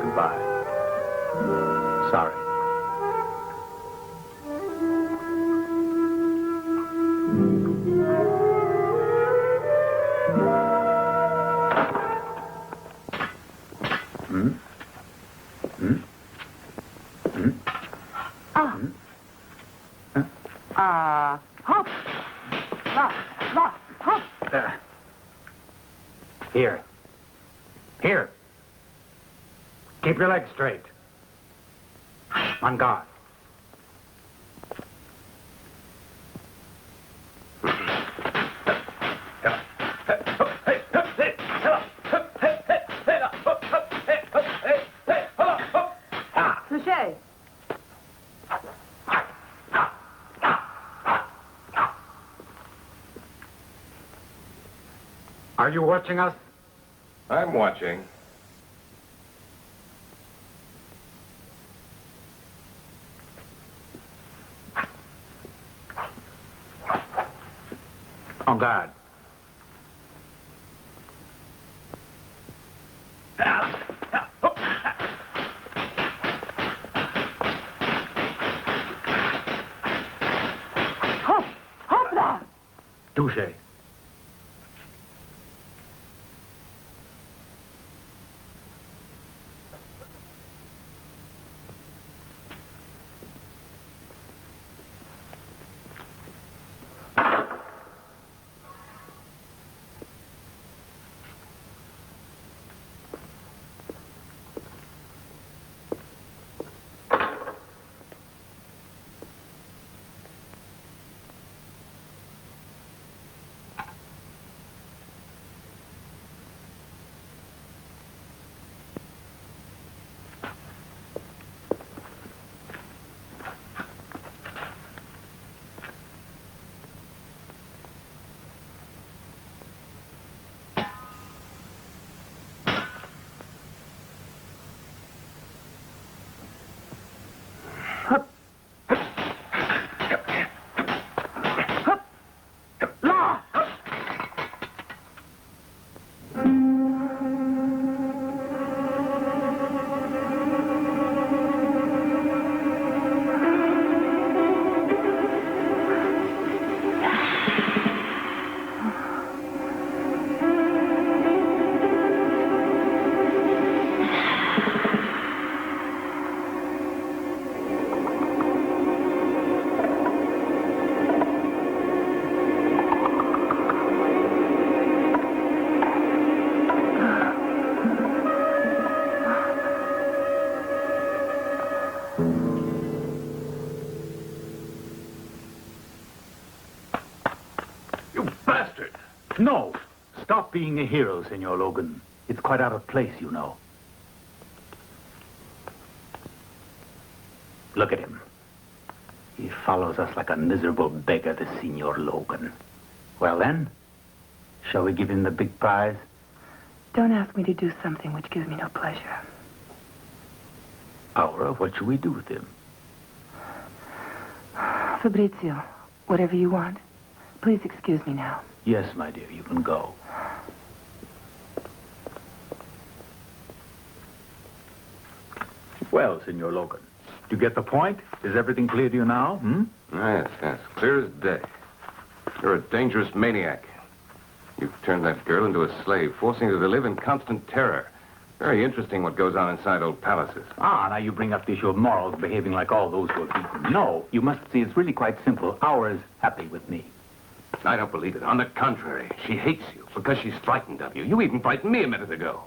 Goodbye. Sorry. Hop. Lost, hop. Here. Here. Keep your legs straight. On guard. Touché. Are you watching us? I'm watching. En garde. Hop là! Touché. No. Stop being a hero, Senor Logan. It's quite out of place, you know. Look at him. He follows us like a miserable beggar, the Senor Logan. Well, then, shall we give him the big prize? Don't ask me to do something which gives me no pleasure. Aura, what shall we do with him? Fabrizio, whatever you want. Please excuse me now. Yes, my dear, you can go. Well, Senor Logan, do you get the point? Is everything clear to you now? Yes, yes. Clear as day. You're a dangerous maniac. You've turned that girl into a slave, forcing her to live in constant terror. Very interesting what goes on inside old palaces. Now you bring up the issue of morals, behaving like all those who are beaten. No, you must see it's really quite simple. Aura is happy with me. I don't believe it. On the contrary, she hates you because she's frightened of you. You even frightened me a minute ago.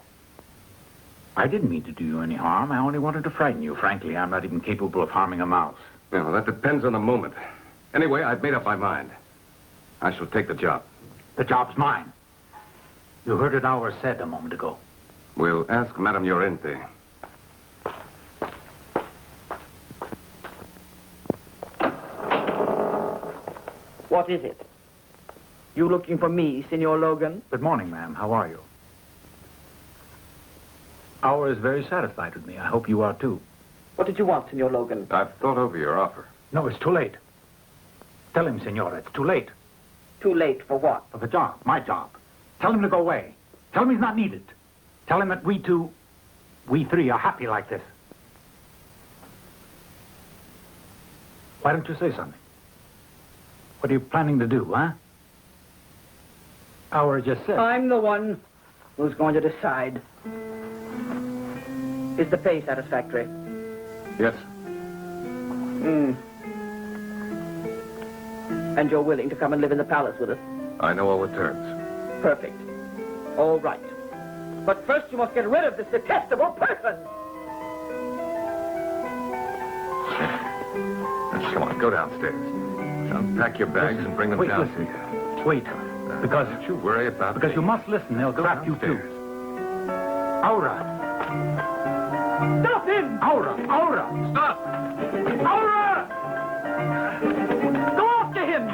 I didn't mean to do you any harm. I only wanted to frighten you. Frankly, I'm not even capable of harming a mouse. Yeah, well, that depends on the moment. Anyway, I've made up my mind. I shall take the job. The job's mine. You heard it Aura said a moment ago. We'll ask Madame Llorente. What is it? You looking for me, Senor Logan? Good morning, ma'am. How are you? Aura is very satisfied with me. I hope you are, too. What did you want, Senor Logan? I've thought over your offer. No, it's too late. Tell him, Senora, it's too late. Too late for what? For the job, my job. Tell him to go away. Tell him he's not needed. Tell him that we three are happy like this. Why don't you say something? What are you planning to do, huh? Aura just said. I'm the one who's going to decide. Is the pay satisfactory? Yes. And you're willing to come and live in the palace with us? I know all the terms. Perfect. All right. But first you must get rid of this detestable person. Come on, go downstairs. Unpack your bags and bring them Wait, down listen. here. Wait. Because Don't you worry about Because me. you must listen. They'll Go trap you, too. downstairs. Aura! Stop him! Aura! Aura! Stop! Aura! Go after him!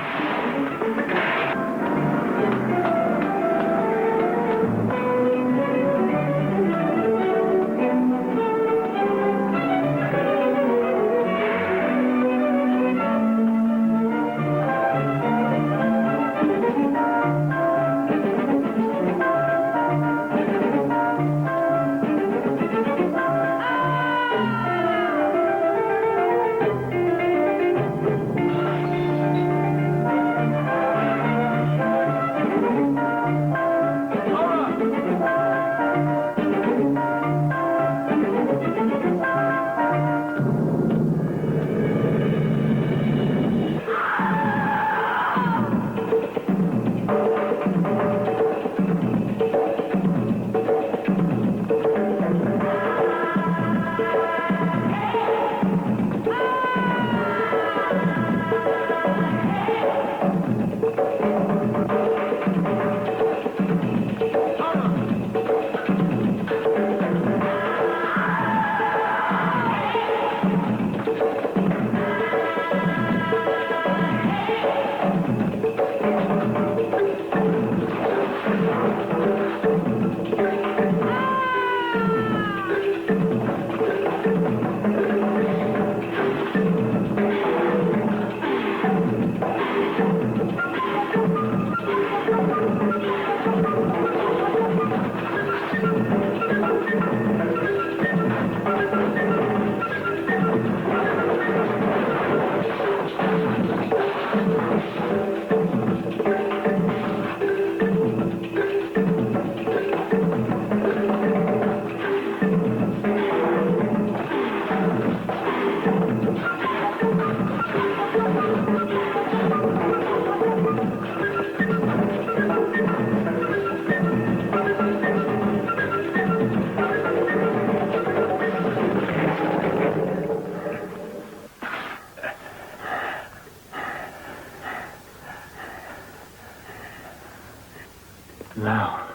Now,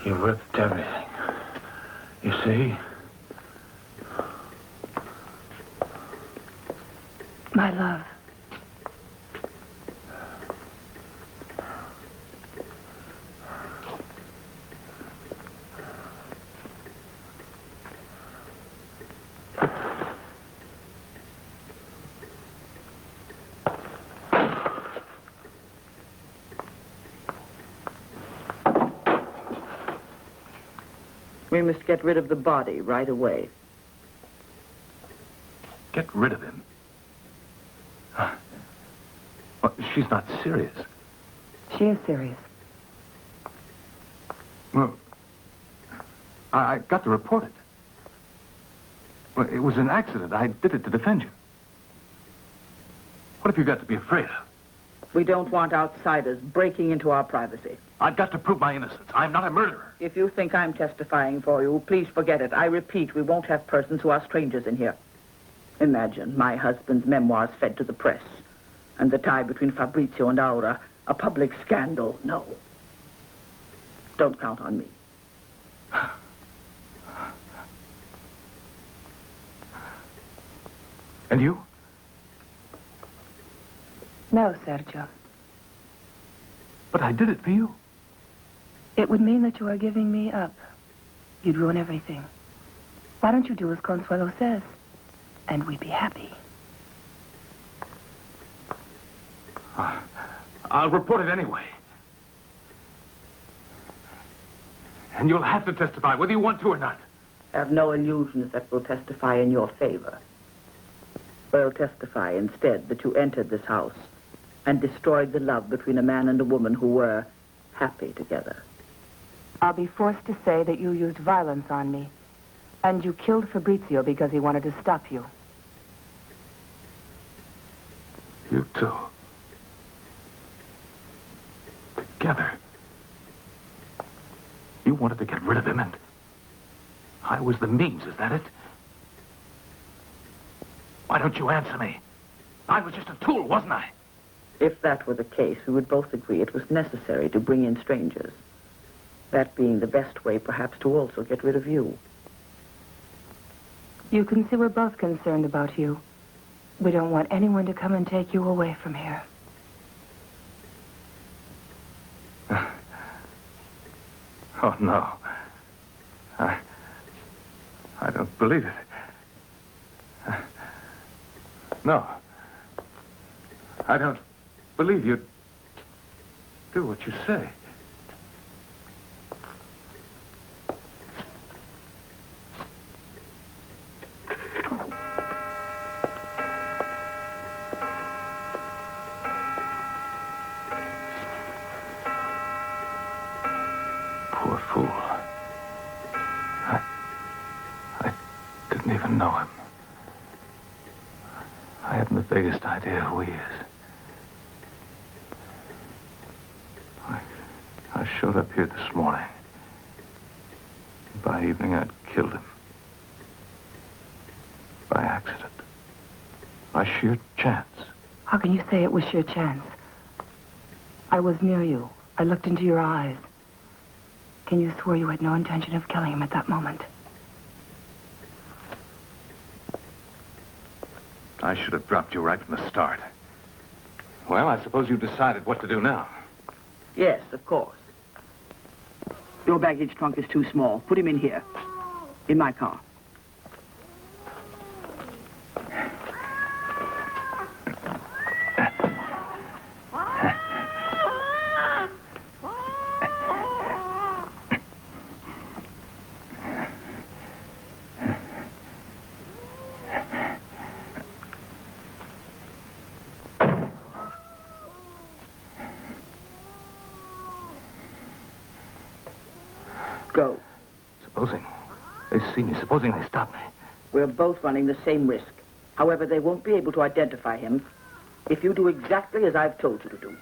you've ripped everything. You see? My love. We must get rid of the body right away. Get rid of him? Well, she's not serious. She is serious. Well, I got to report it. Well, it was an accident. I did it to defend you. What have you got to be afraid of? We don't want outsiders breaking into our privacy. I've got to prove my innocence. I'm not a murderer. If you think I'm testifying for you, please forget it. I repeat, we won't have persons who are strangers in here. Imagine my husband's memoirs fed to the press, and the tie between Fabrizio and Aura, a public scandal. No. Don't count on me. And you? No, Sergio. But I did it for you. It would mean that you are giving me up. You'd ruin everything. Why don't you do as Consuelo says? And we'd be happy. I'll report it anyway. And you'll have to testify, whether you want to or not. Have no illusions that will testify in your favor. We'll testify instead that you entered this house and destroyed the love between a man and a woman who were happy together. I'll be forced to say that you used violence on me. And you killed Fabrizio because he wanted to stop you. You two. Together. You wanted to get rid of him, and I was the means, is that it? Why don't you answer me? I was just a tool, wasn't I? If that were the case, we would both agree it was necessary to bring in strangers. That being the best way, perhaps, to also get rid of you. You can see we're both concerned about you. We don't want anyone to come and take you away from here. Oh, no. I don't believe it. No. I don't believe you'd do what you say. Poor fool. I didn't even know him. I haven't the vaguest idea who he is. I showed up here this morning. By evening, I'd killed him. By accident. By sheer chance. How can you say it was sheer chance? I was near you. I looked into your eyes. Can you swear you had no intention of killing him at that moment? I should have dropped you right from the start. Well, I suppose you've decided what to do now. Yes, of course. Your baggage trunk is too small. Put him in here. In my car. Go. Supposing they see me, supposing they stop me. We're both running the same risk. However, they won't be able to identify him if you do exactly as I've told you to do.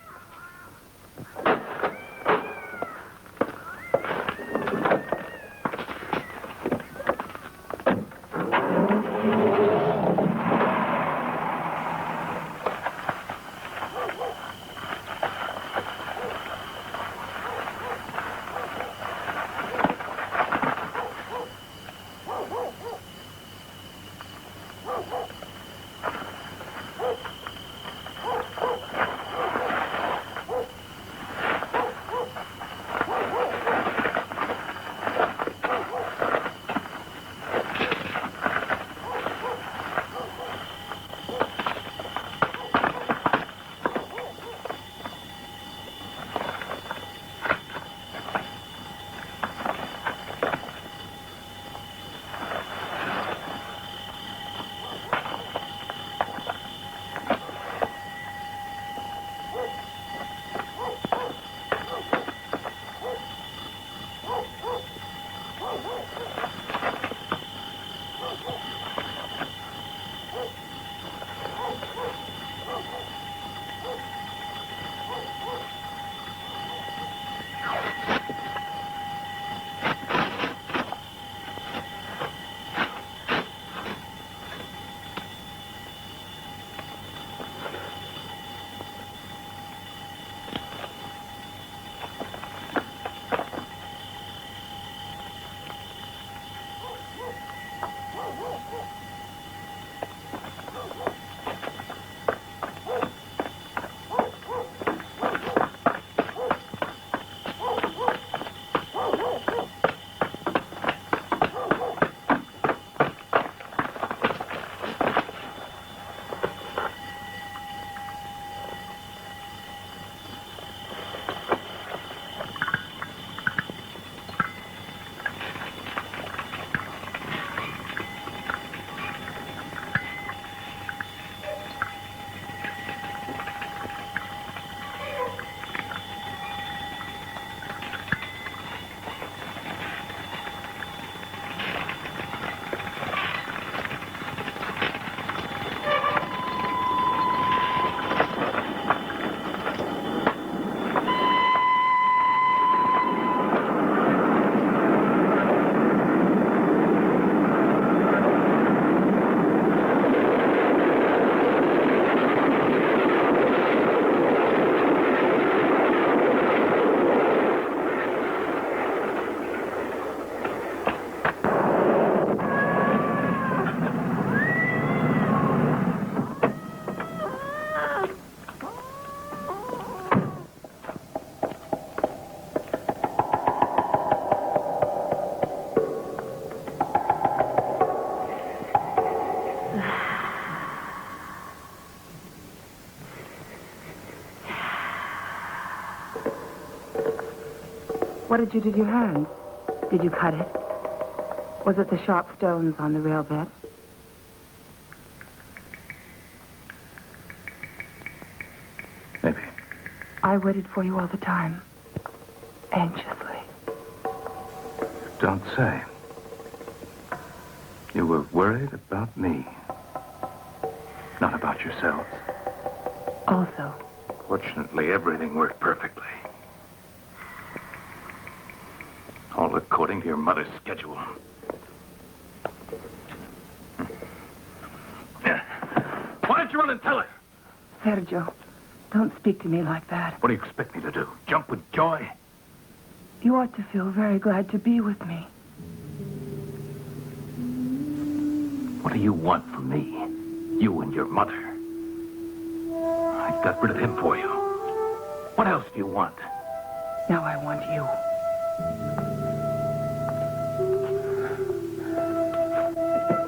What did you do to your hand? Did you cut it? Was it the sharp stones on the rail bed? Maybe. I waited for you all the time. Anxiously. Don't say. You were worried about me. Not about yourselves. Also, Fortunately, everything worked perfectly. All according to your mother's schedule. Why didn't you run and tell her? Sergio, don't speak to me like that. What do you expect me to do? Jump with joy? You ought to feel very glad to be with me. What do you want from me? You and your mother. I got rid of him for you. What else do you want? Now I want you.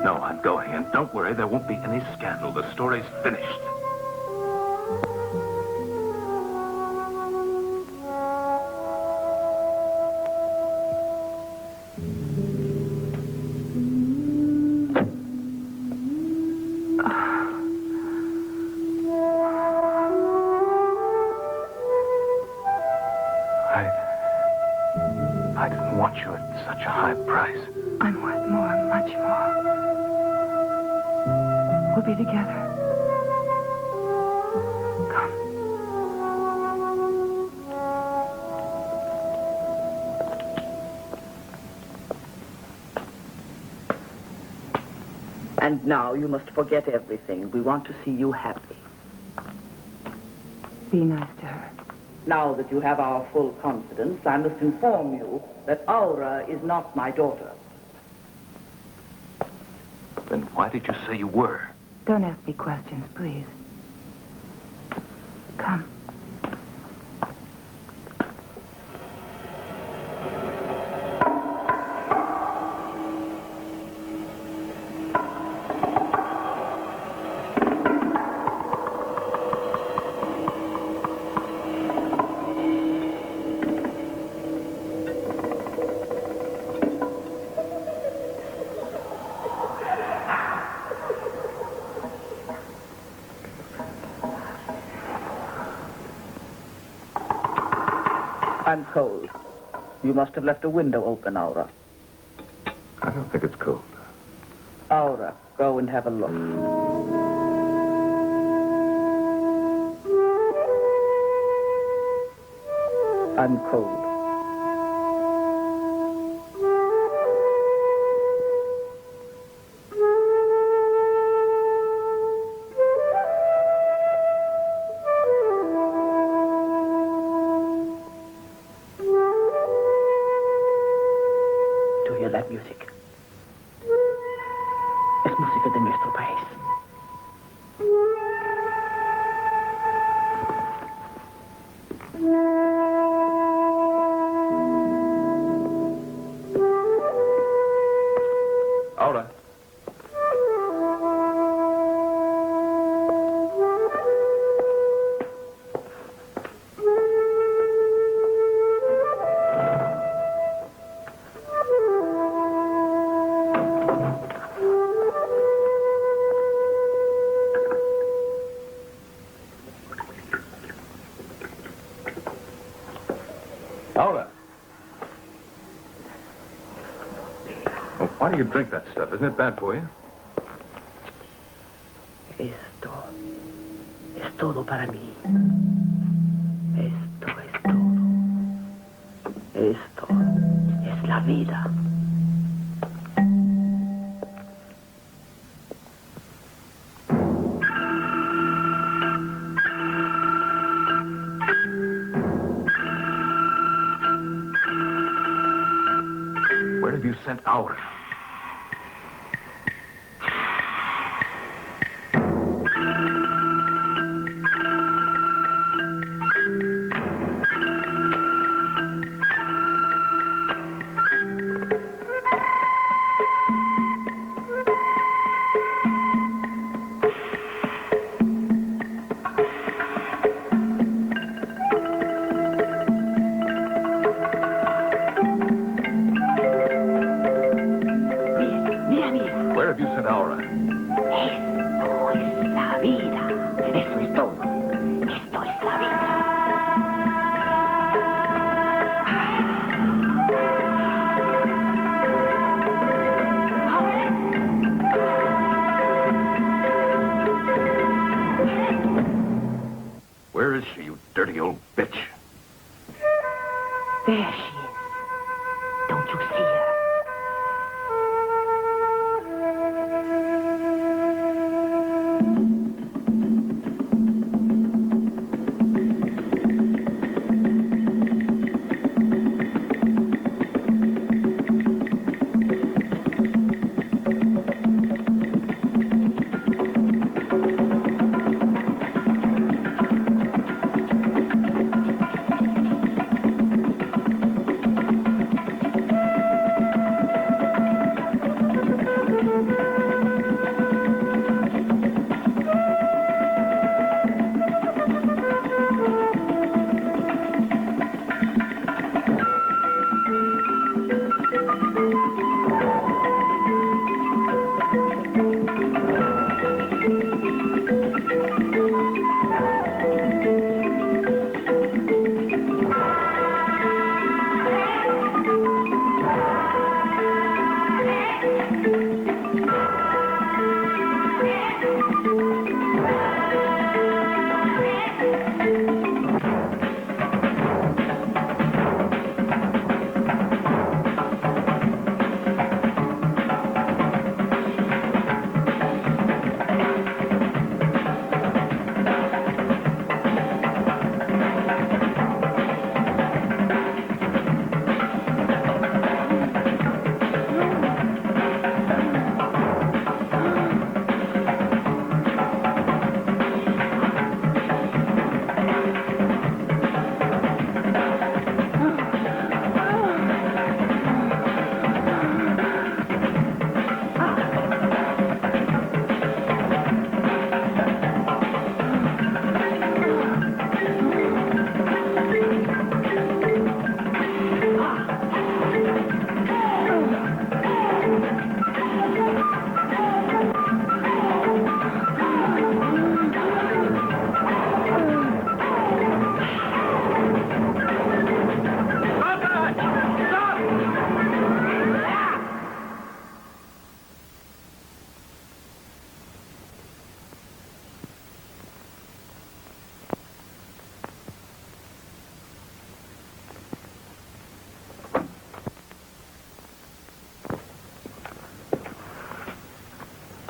No, I'm going, and don't worry, there won't be any scandal. The story's finished. I didn't want you at such a high price. I'm worth more, much more. We'll be together. Come. And now you must forget everything. We want to see you happy. Be nice to her. Now that you have our full confidence, I must inform you that Aura is not my daughter. Then why did you say you were? Don't ask me questions, please. Come. I'm cold. You must have left a window open, Aura. I don't think it's cold. Aura, go and have a look. I'm cold. Do you hear that music? Es música de nuestro país. Aura. Aura. Well, why do you drink that stuff? Isn't it bad for you? Esto es todo para mí. Esto es todo. Esto es la vida. Where have you sent Aura? dirty old bitch. There she is. Don't you see her?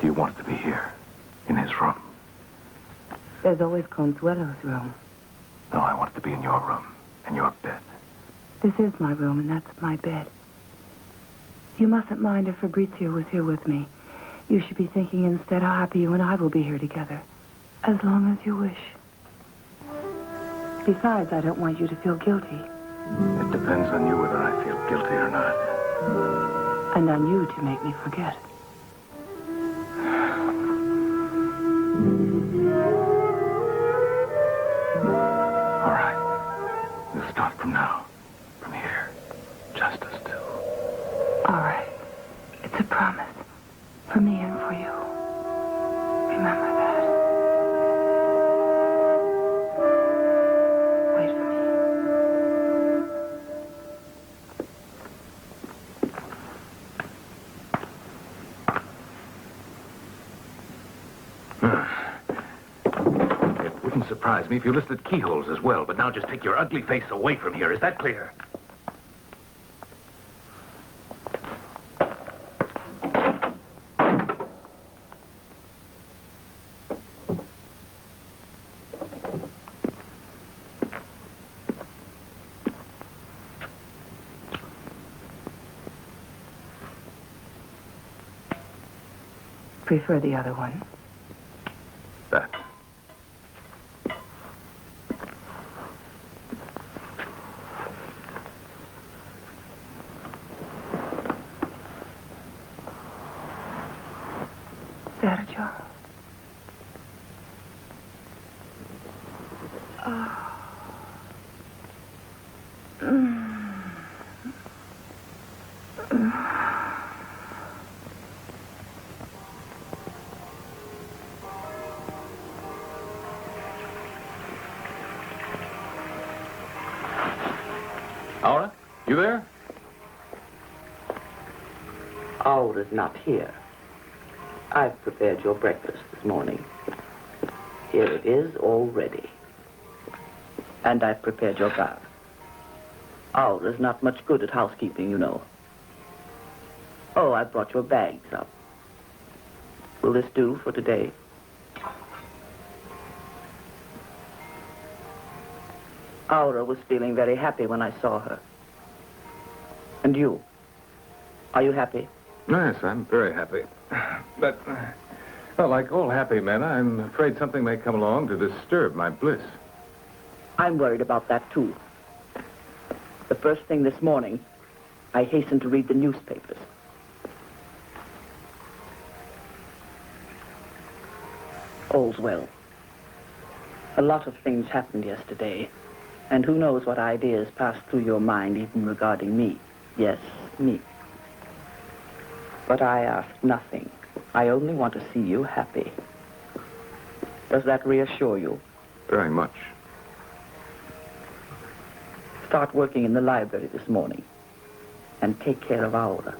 Do you want it to be here, in his room? There's always Consuelo's room. No, I want it to be in your room, in your bed. This is my room, and that's my bed. You mustn't mind if Fabrizio was here with me. You should be thinking instead how happy you and I will be here together. As long as you wish. Besides, I don't want you to feel guilty. It depends on you whether I feel guilty or not. And on you to make me forget. All right. We'll start from now. From here. Just us two. All right. It's a promise. For me and for you. Remember that. Wait for me. It wouldn't surprise me if you listed keyholes as well, but now just take your ugly face away from here. Is that clear? Prefer the other one. That. Sergio. Aura, you there? Aura's not here. I've prepared your breakfast this morning. Here it is, all ready. And I've prepared your bath. Aura's not much good at housekeeping, you know. Oh, I brought your bags up. Will this do for today? Aura was feeling very happy when I saw her. And you? Are you happy? Yes, I'm very happy. But, well, like all happy men, I'm afraid something may come along to disturb my bliss. I'm worried about that, too. The first thing this morning, I hastened to read the newspapers. All's well. A lot of things happened yesterday, and who knows what ideas passed through your mind even regarding me. Yes, me. But I ask nothing. I only want to see you happy. Does that reassure you? Very much. Start working in the library this morning, and take care of Aura.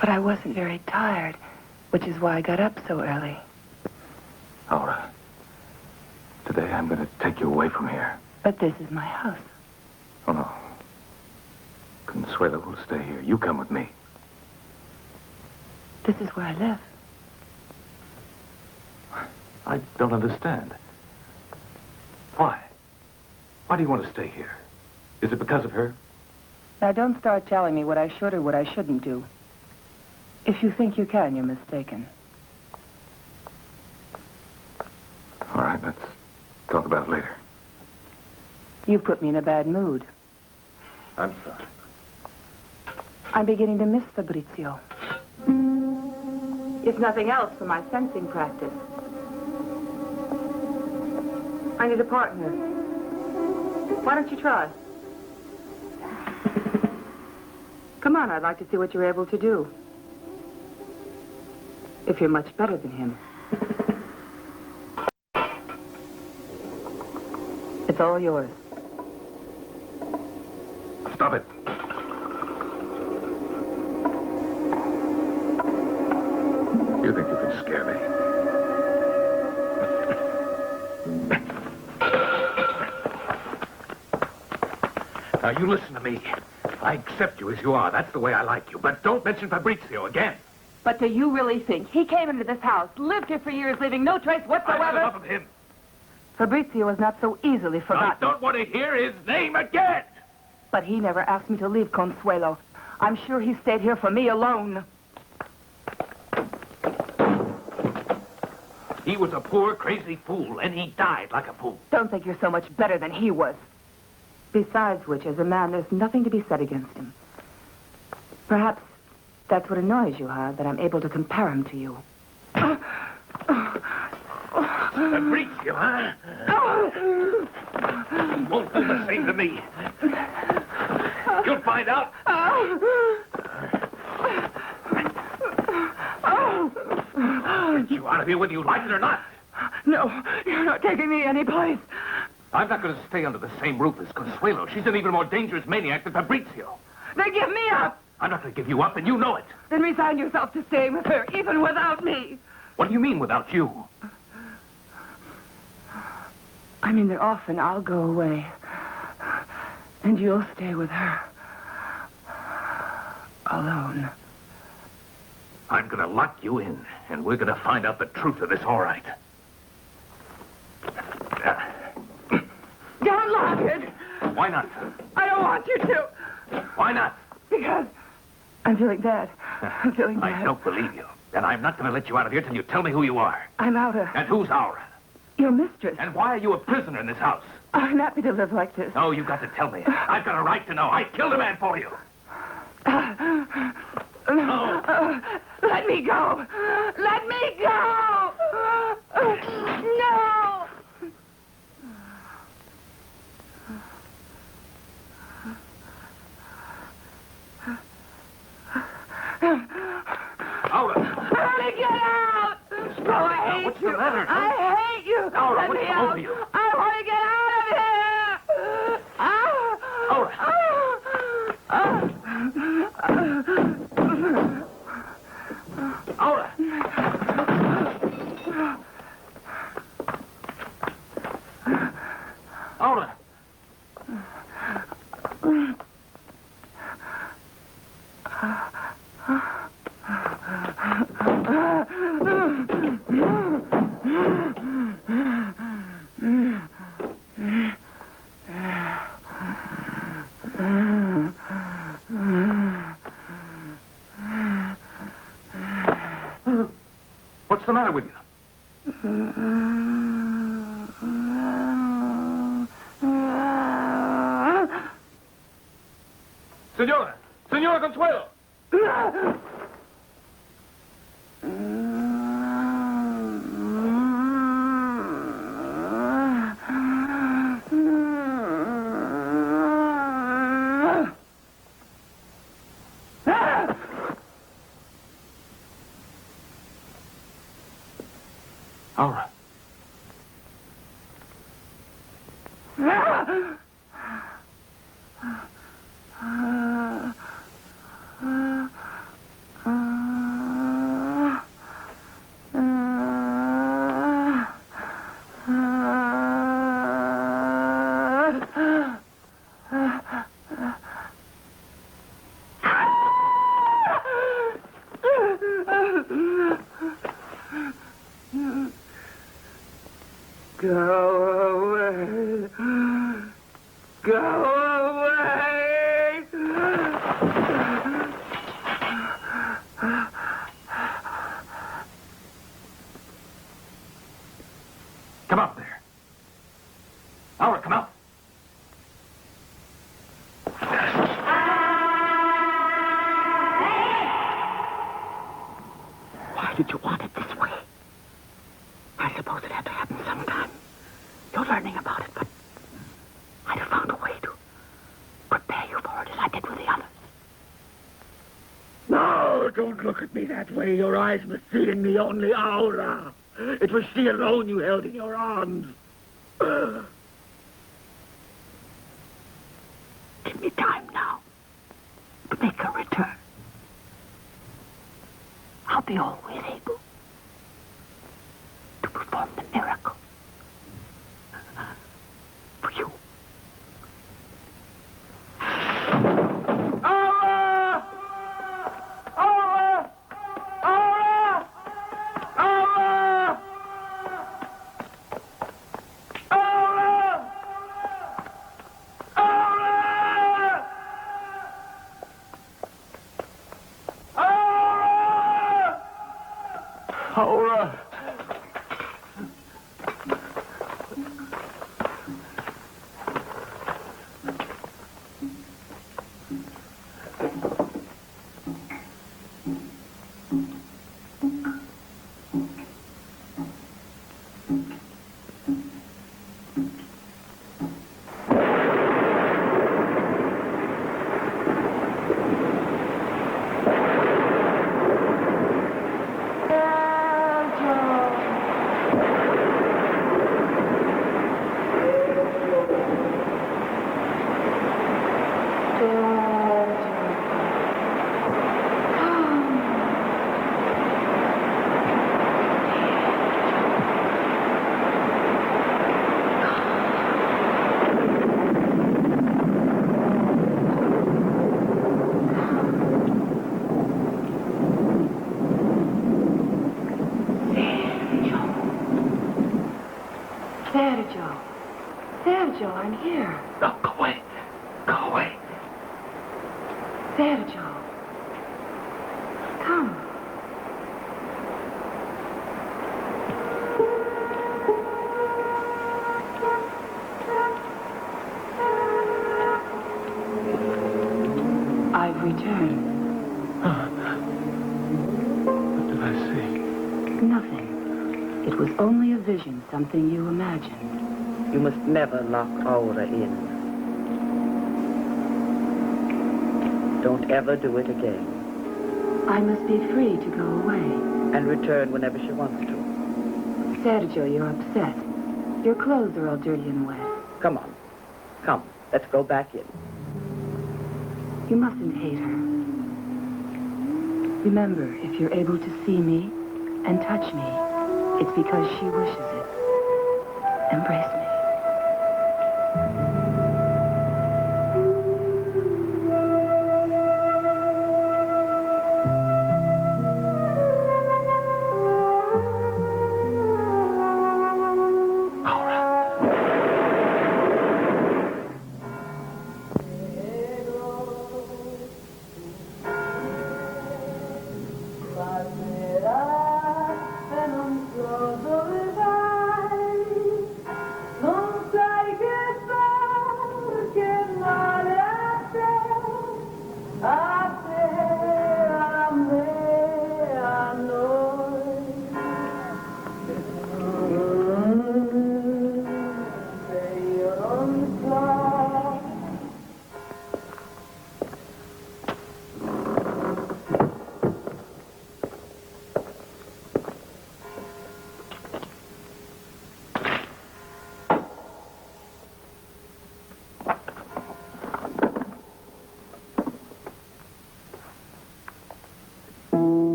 I wasn't very tired, which is why I got up so early. Aura, today I'm going to take you away from here. But this is my house. Oh, no. Consuelo will stay here. You come with me. This is where I live. I don't understand. Why? Why do you want to stay here? Is it because of her? Now, don't start telling me what I should or what I shouldn't do. If you think you can, you're mistaken. All right, let's talk about it later. You put me in a bad mood. I'm sorry. I'm beginning to miss Fabrizio. If nothing else, for my fencing practice. I need a partner. Why don't you try? Come on, I'd like to see what you're able to do. If you're much better than him. It's all yours. Stop it. You think you can scare me? Now, you listen to me. I accept you as you are. That's the way I like you. But don't mention Fabrizio again. But do you really think he came into this house, lived here for years, leaving no trace whatsoever? I've had enough of him. Fabrizio was not so easily forgotten. I don't want to hear his name again. But he never asked me to leave Consuelo. I'm sure he stayed here for me alone. He was a poor, crazy fool, and he died like a fool. Don't think you're so much better than he was. Besides which, as a man, there's nothing to be said against him. Perhaps that's what annoys you, huh? That I'm able to compare him to you. Fabrizio, huh? You won't do the same to me. You'll find out. I'll get you out of here whether you like it or not. No, you're not taking me anyplace. I'm not going to stay under the same roof as Consuelo. She's an even more dangerous maniac than Fabrizio. Then give me up. I'm not going to give you up, and you know it. Then resign yourself to staying with her, even without me. What do you mean, without you? I mean that often I'll go away, and you'll stay with her. Alone. I'm going to lock you in, and we're going to find out the truth of this, all right. Don't lock it. Why not? I don't want you to. Why not? Because I'm feeling bad. I'm feeling bad. I don't believe you. And I'm not going to let you out of here till you tell me who you are. I'm Aura. And who's Aura? Your mistress. And why are you a prisoner in this house? I'm happy to live like this. No, you've got to tell me. I've got a right to know. I killed a man for you. No. Let me go. Let me go. No. Aura. Let me get out. Oh, I hate What's you. the matter? I hate you. Aura, Let what's me wrong out. with you? I want to get out of here. Aura. Aura. What's the matter with you? Senora! Senora Consuelo! Aura. Go away. Go away. Come out there. Aura, come out. Why did you want it this way? I suppose it had to happen sometime. You're learning about it, but I'd have found a way to prepare you for it as I did with the others. No, don't look at me that way. Your eyes were seeing me only Aura. It was she alone you held in your arms. Give me time now to make a return. I'll be always able to perform the miracle for you. Aura! Aura! Aura! Aura! Aura! Aura! Aura! Aura! Sergio, I'm here. No, go away. Go away. Sergio. Come. nothing. It was only a vision, something you imagined. You must never lock Aura in. Don't ever do it again. I must be free to go away. And return whenever she wants to. Sergio, you're upset. Your clothes are all dirty and wet. Come on. Come, let's go back in. You mustn't hate her. Remember, if you're able to see me and touch me, it's because she wishes it. Embrace me.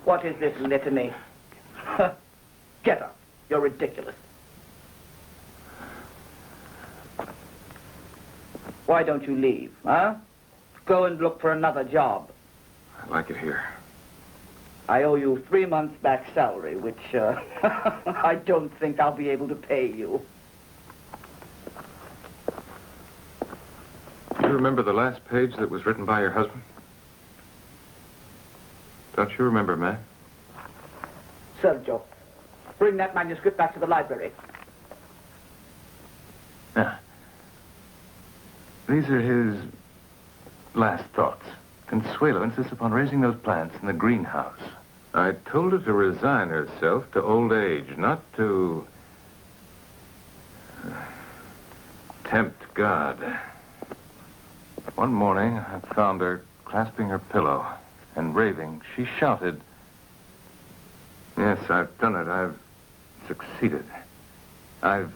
What is this litany? Get up. You're ridiculous. Why don't you leave, huh? Go and look for another job. I like it here. I owe you 3 months back salary, which, I don't think I'll be able to pay you. Do you remember the last page that was written by your husband? Don't you remember, man? Sergio, bring that manuscript back to the library. These are his last thoughts. Consuelo insists upon raising those plants in the greenhouse. I told her to resign herself to old age, not to tempt God. One morning, I found her clasping her pillow and raving. She shouted. Yes, I've done it. I've succeeded. I've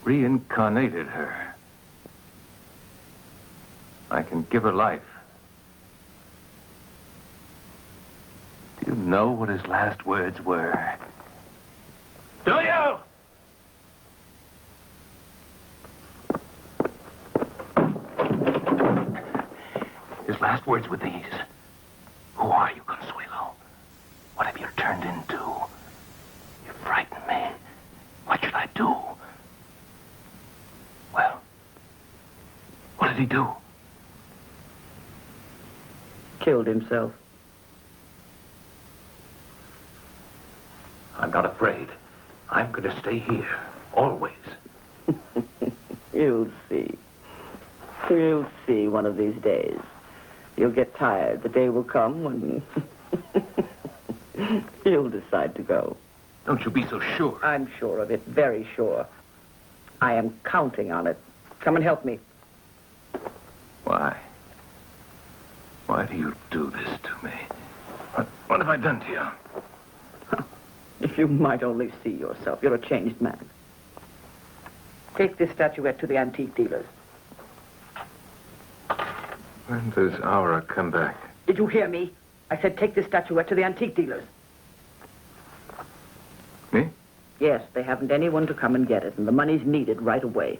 reincarnated her. I can give her life. Do you know what his last words were? Do you? His last words were these. Who are you, Consuelo? What have you turned into? You frighten me. What should I do? Well, what did he do? Killed himself. I'm not afraid. I'm going to stay here, always. You'll see. You'll see one of these days. You'll get tired. The day will come when you'll decide to go. Don't you be so sure. I'm sure of it, very sure. I am counting on it. Come and help me. Why? Why do you do this to me? What have I done to you? If you might only see yourself, you're a changed man. Take this statuette to the antique dealers. When does Aura come back? Did you hear me? I said take this statuette to the antique dealers. Me? Yes, they haven't anyone to come and get it, and the money's needed right away.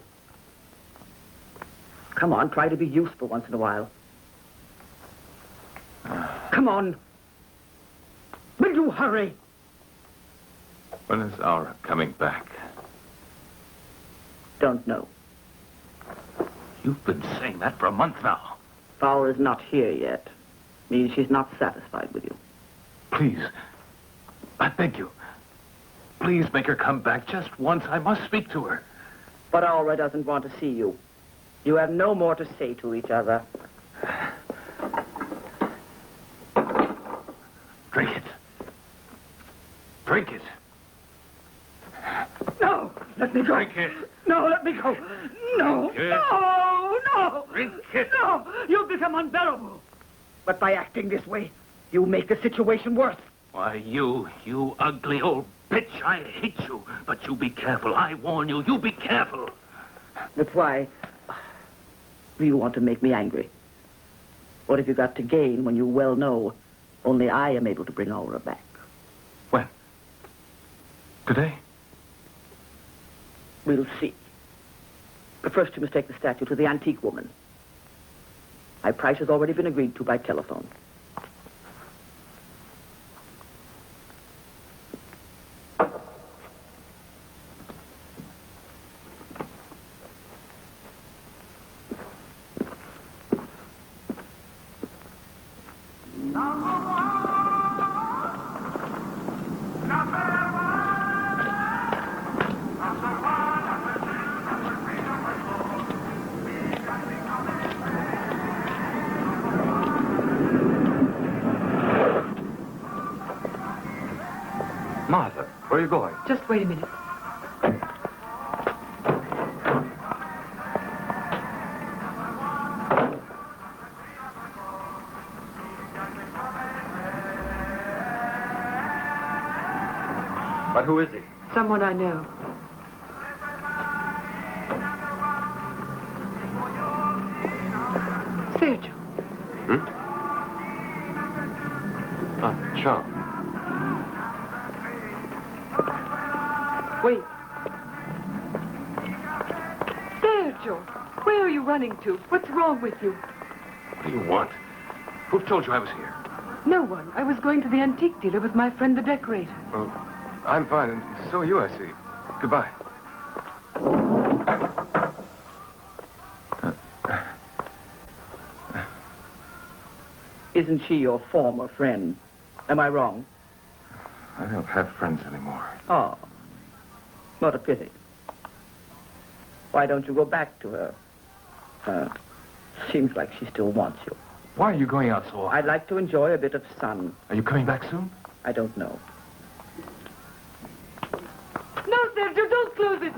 Come on, try to be useful once in a while. Come on. Will you hurry? When is Aura coming back? Don't know. You've been saying that for a month now. Aura's not here yet. Means she's not satisfied with you. Please, I beg you. Please make her come back just once. I must speak to her. But Aura doesn't want to see you. You have no more to say to each other. Drink it. Drink it. No! Let me go! Drink it. No, let me go! No! Drink it. No! No! Drink it. No! You've become unbearable! But by acting this way, you make the situation worse. Why, you ugly old bitch, I hate you. But you be careful. I warn you, you be careful. That's why you want to make me angry. What have you got to gain when you well know only I am able to bring Aura back? When? Today? We'll see. But first you must take the statue to the antique woman. My price has already been agreed to by telephone. Martha, where are you going? Just wait a minute. But who is he? Someone I know. Sergio. Ciao. Wait. Sergio, where are you running to? What's wrong with you? What do you want? Who told you I was here? No one. I was going to the antique dealer with my friend the decorator. Well, I'm fine, and so are you, I see. Goodbye. Isn't she your former friend? Am I wrong? I don't have friends anymore. Oh. What a pity. Why don't you go back to her? Seems like she still wants you. Why are you going out so often? I'd like to enjoy a bit of sun. Are you coming back soon? I don't know. No, Sergio, don't close it.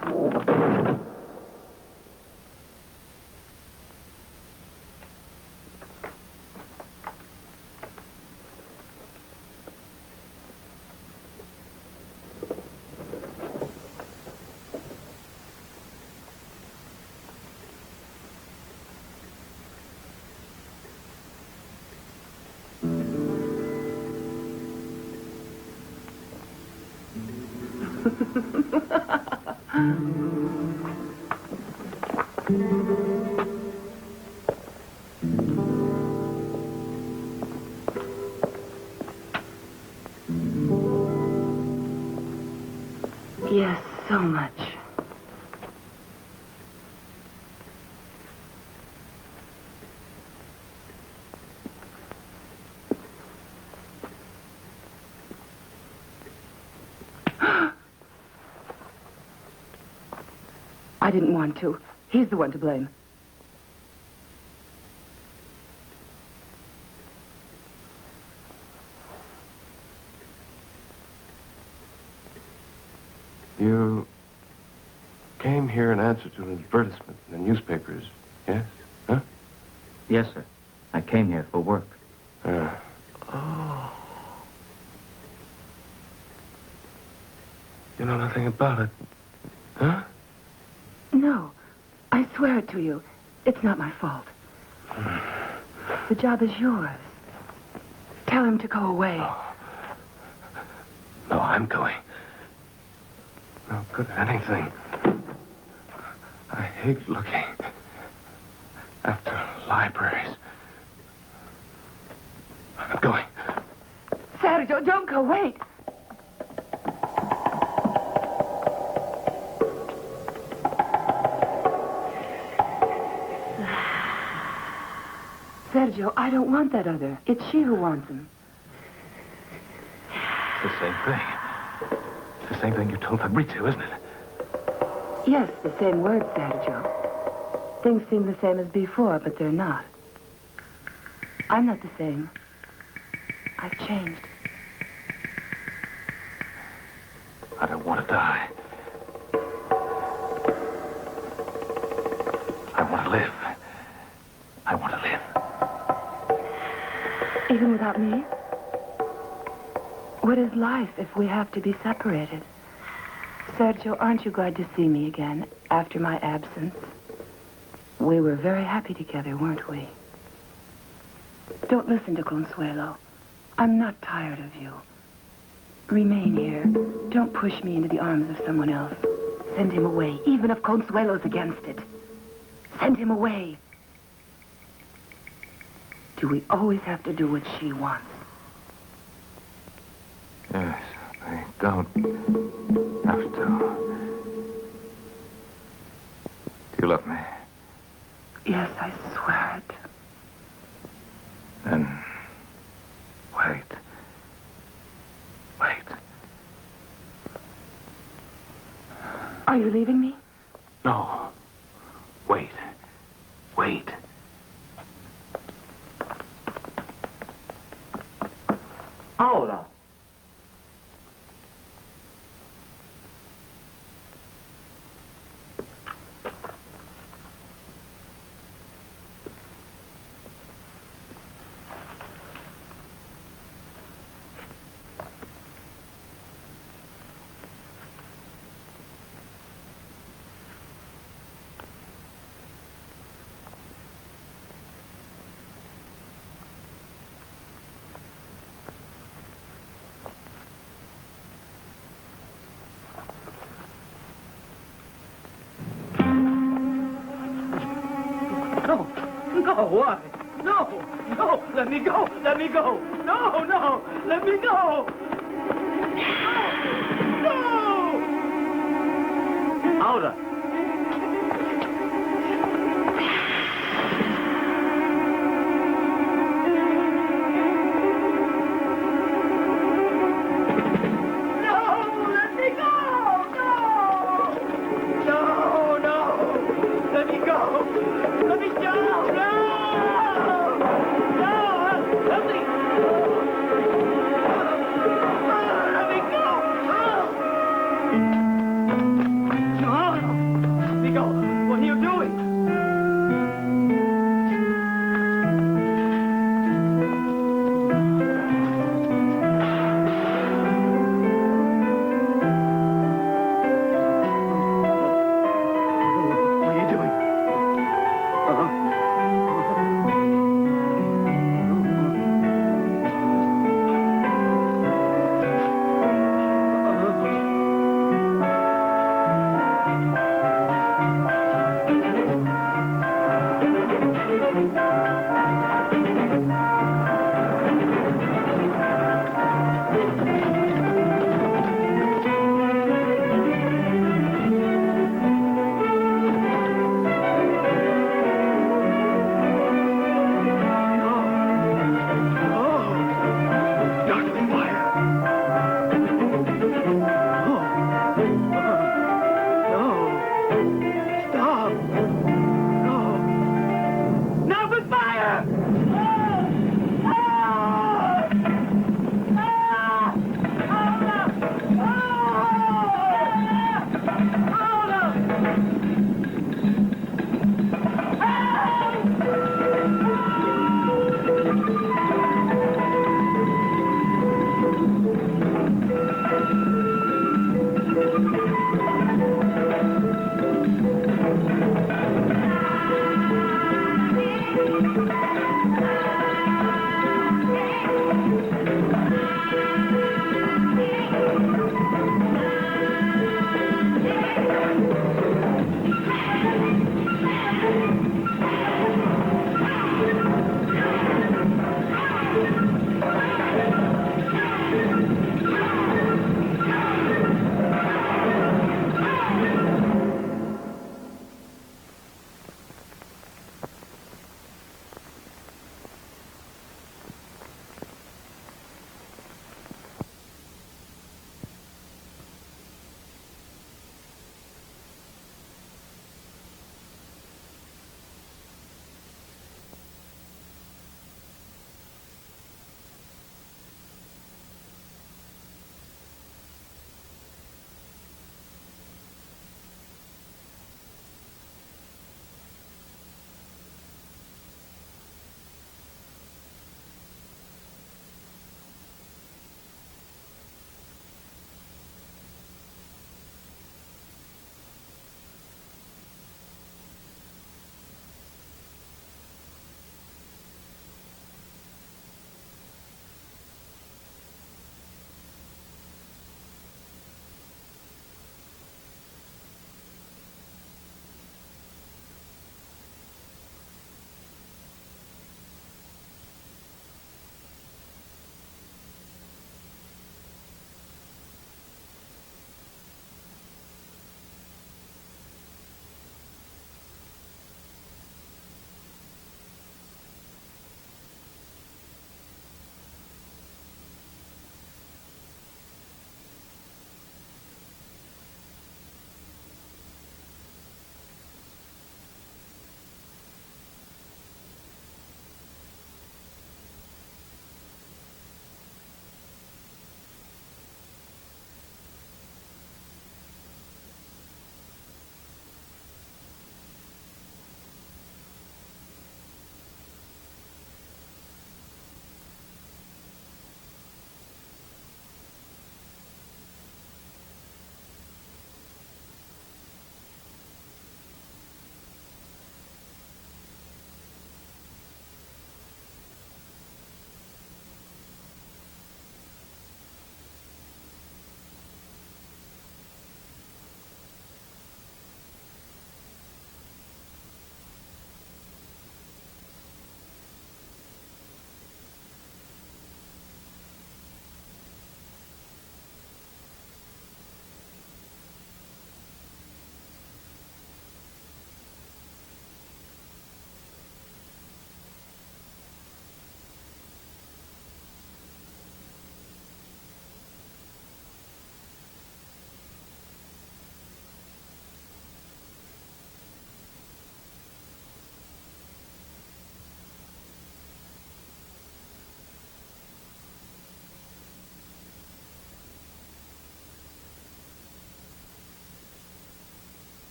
Yes, so much. I didn't want to. He's the one to blame. You came here in answer to an advertisement in the newspapers, yes? Huh? Yes, sir. I came here for work. Oh. You know nothing about it, huh? No, I swear it to you. It's not my fault. The job is yours. Tell him to go away. Oh. No, I'm going. No good at anything. I hate looking after libraries. I'm going. Sergio, don't go. Wait. Sergio, I don't want that other. It's she who wants him. It's the same thing. It's the same thing you told Fabrizio, isn't it? Yes, the same words, Sergio. Things seem the same as before, but they're not. I'm not the same. I've changed. I don't want to die. I want to live. I want to live. Even without me? What is life if we have to be separated? Sergio, aren't you glad to see me again after my absence? We were very happy together, weren't we? Don't listen to Consuelo. I'm not tired of you. Remain here. Don't push me into the arms of someone else. Send him away, even if Consuelo's against it. Send him away. Do we always have to do what she wants? Yes, I don't have to. Do you love me? Yes, I swear it. Then wait. Wait. Are you leaving me? No. Wait. Wait. Ahora. No, why? No, no, let me go, let me go. No, no, let me go. No! Ahora. Let me go.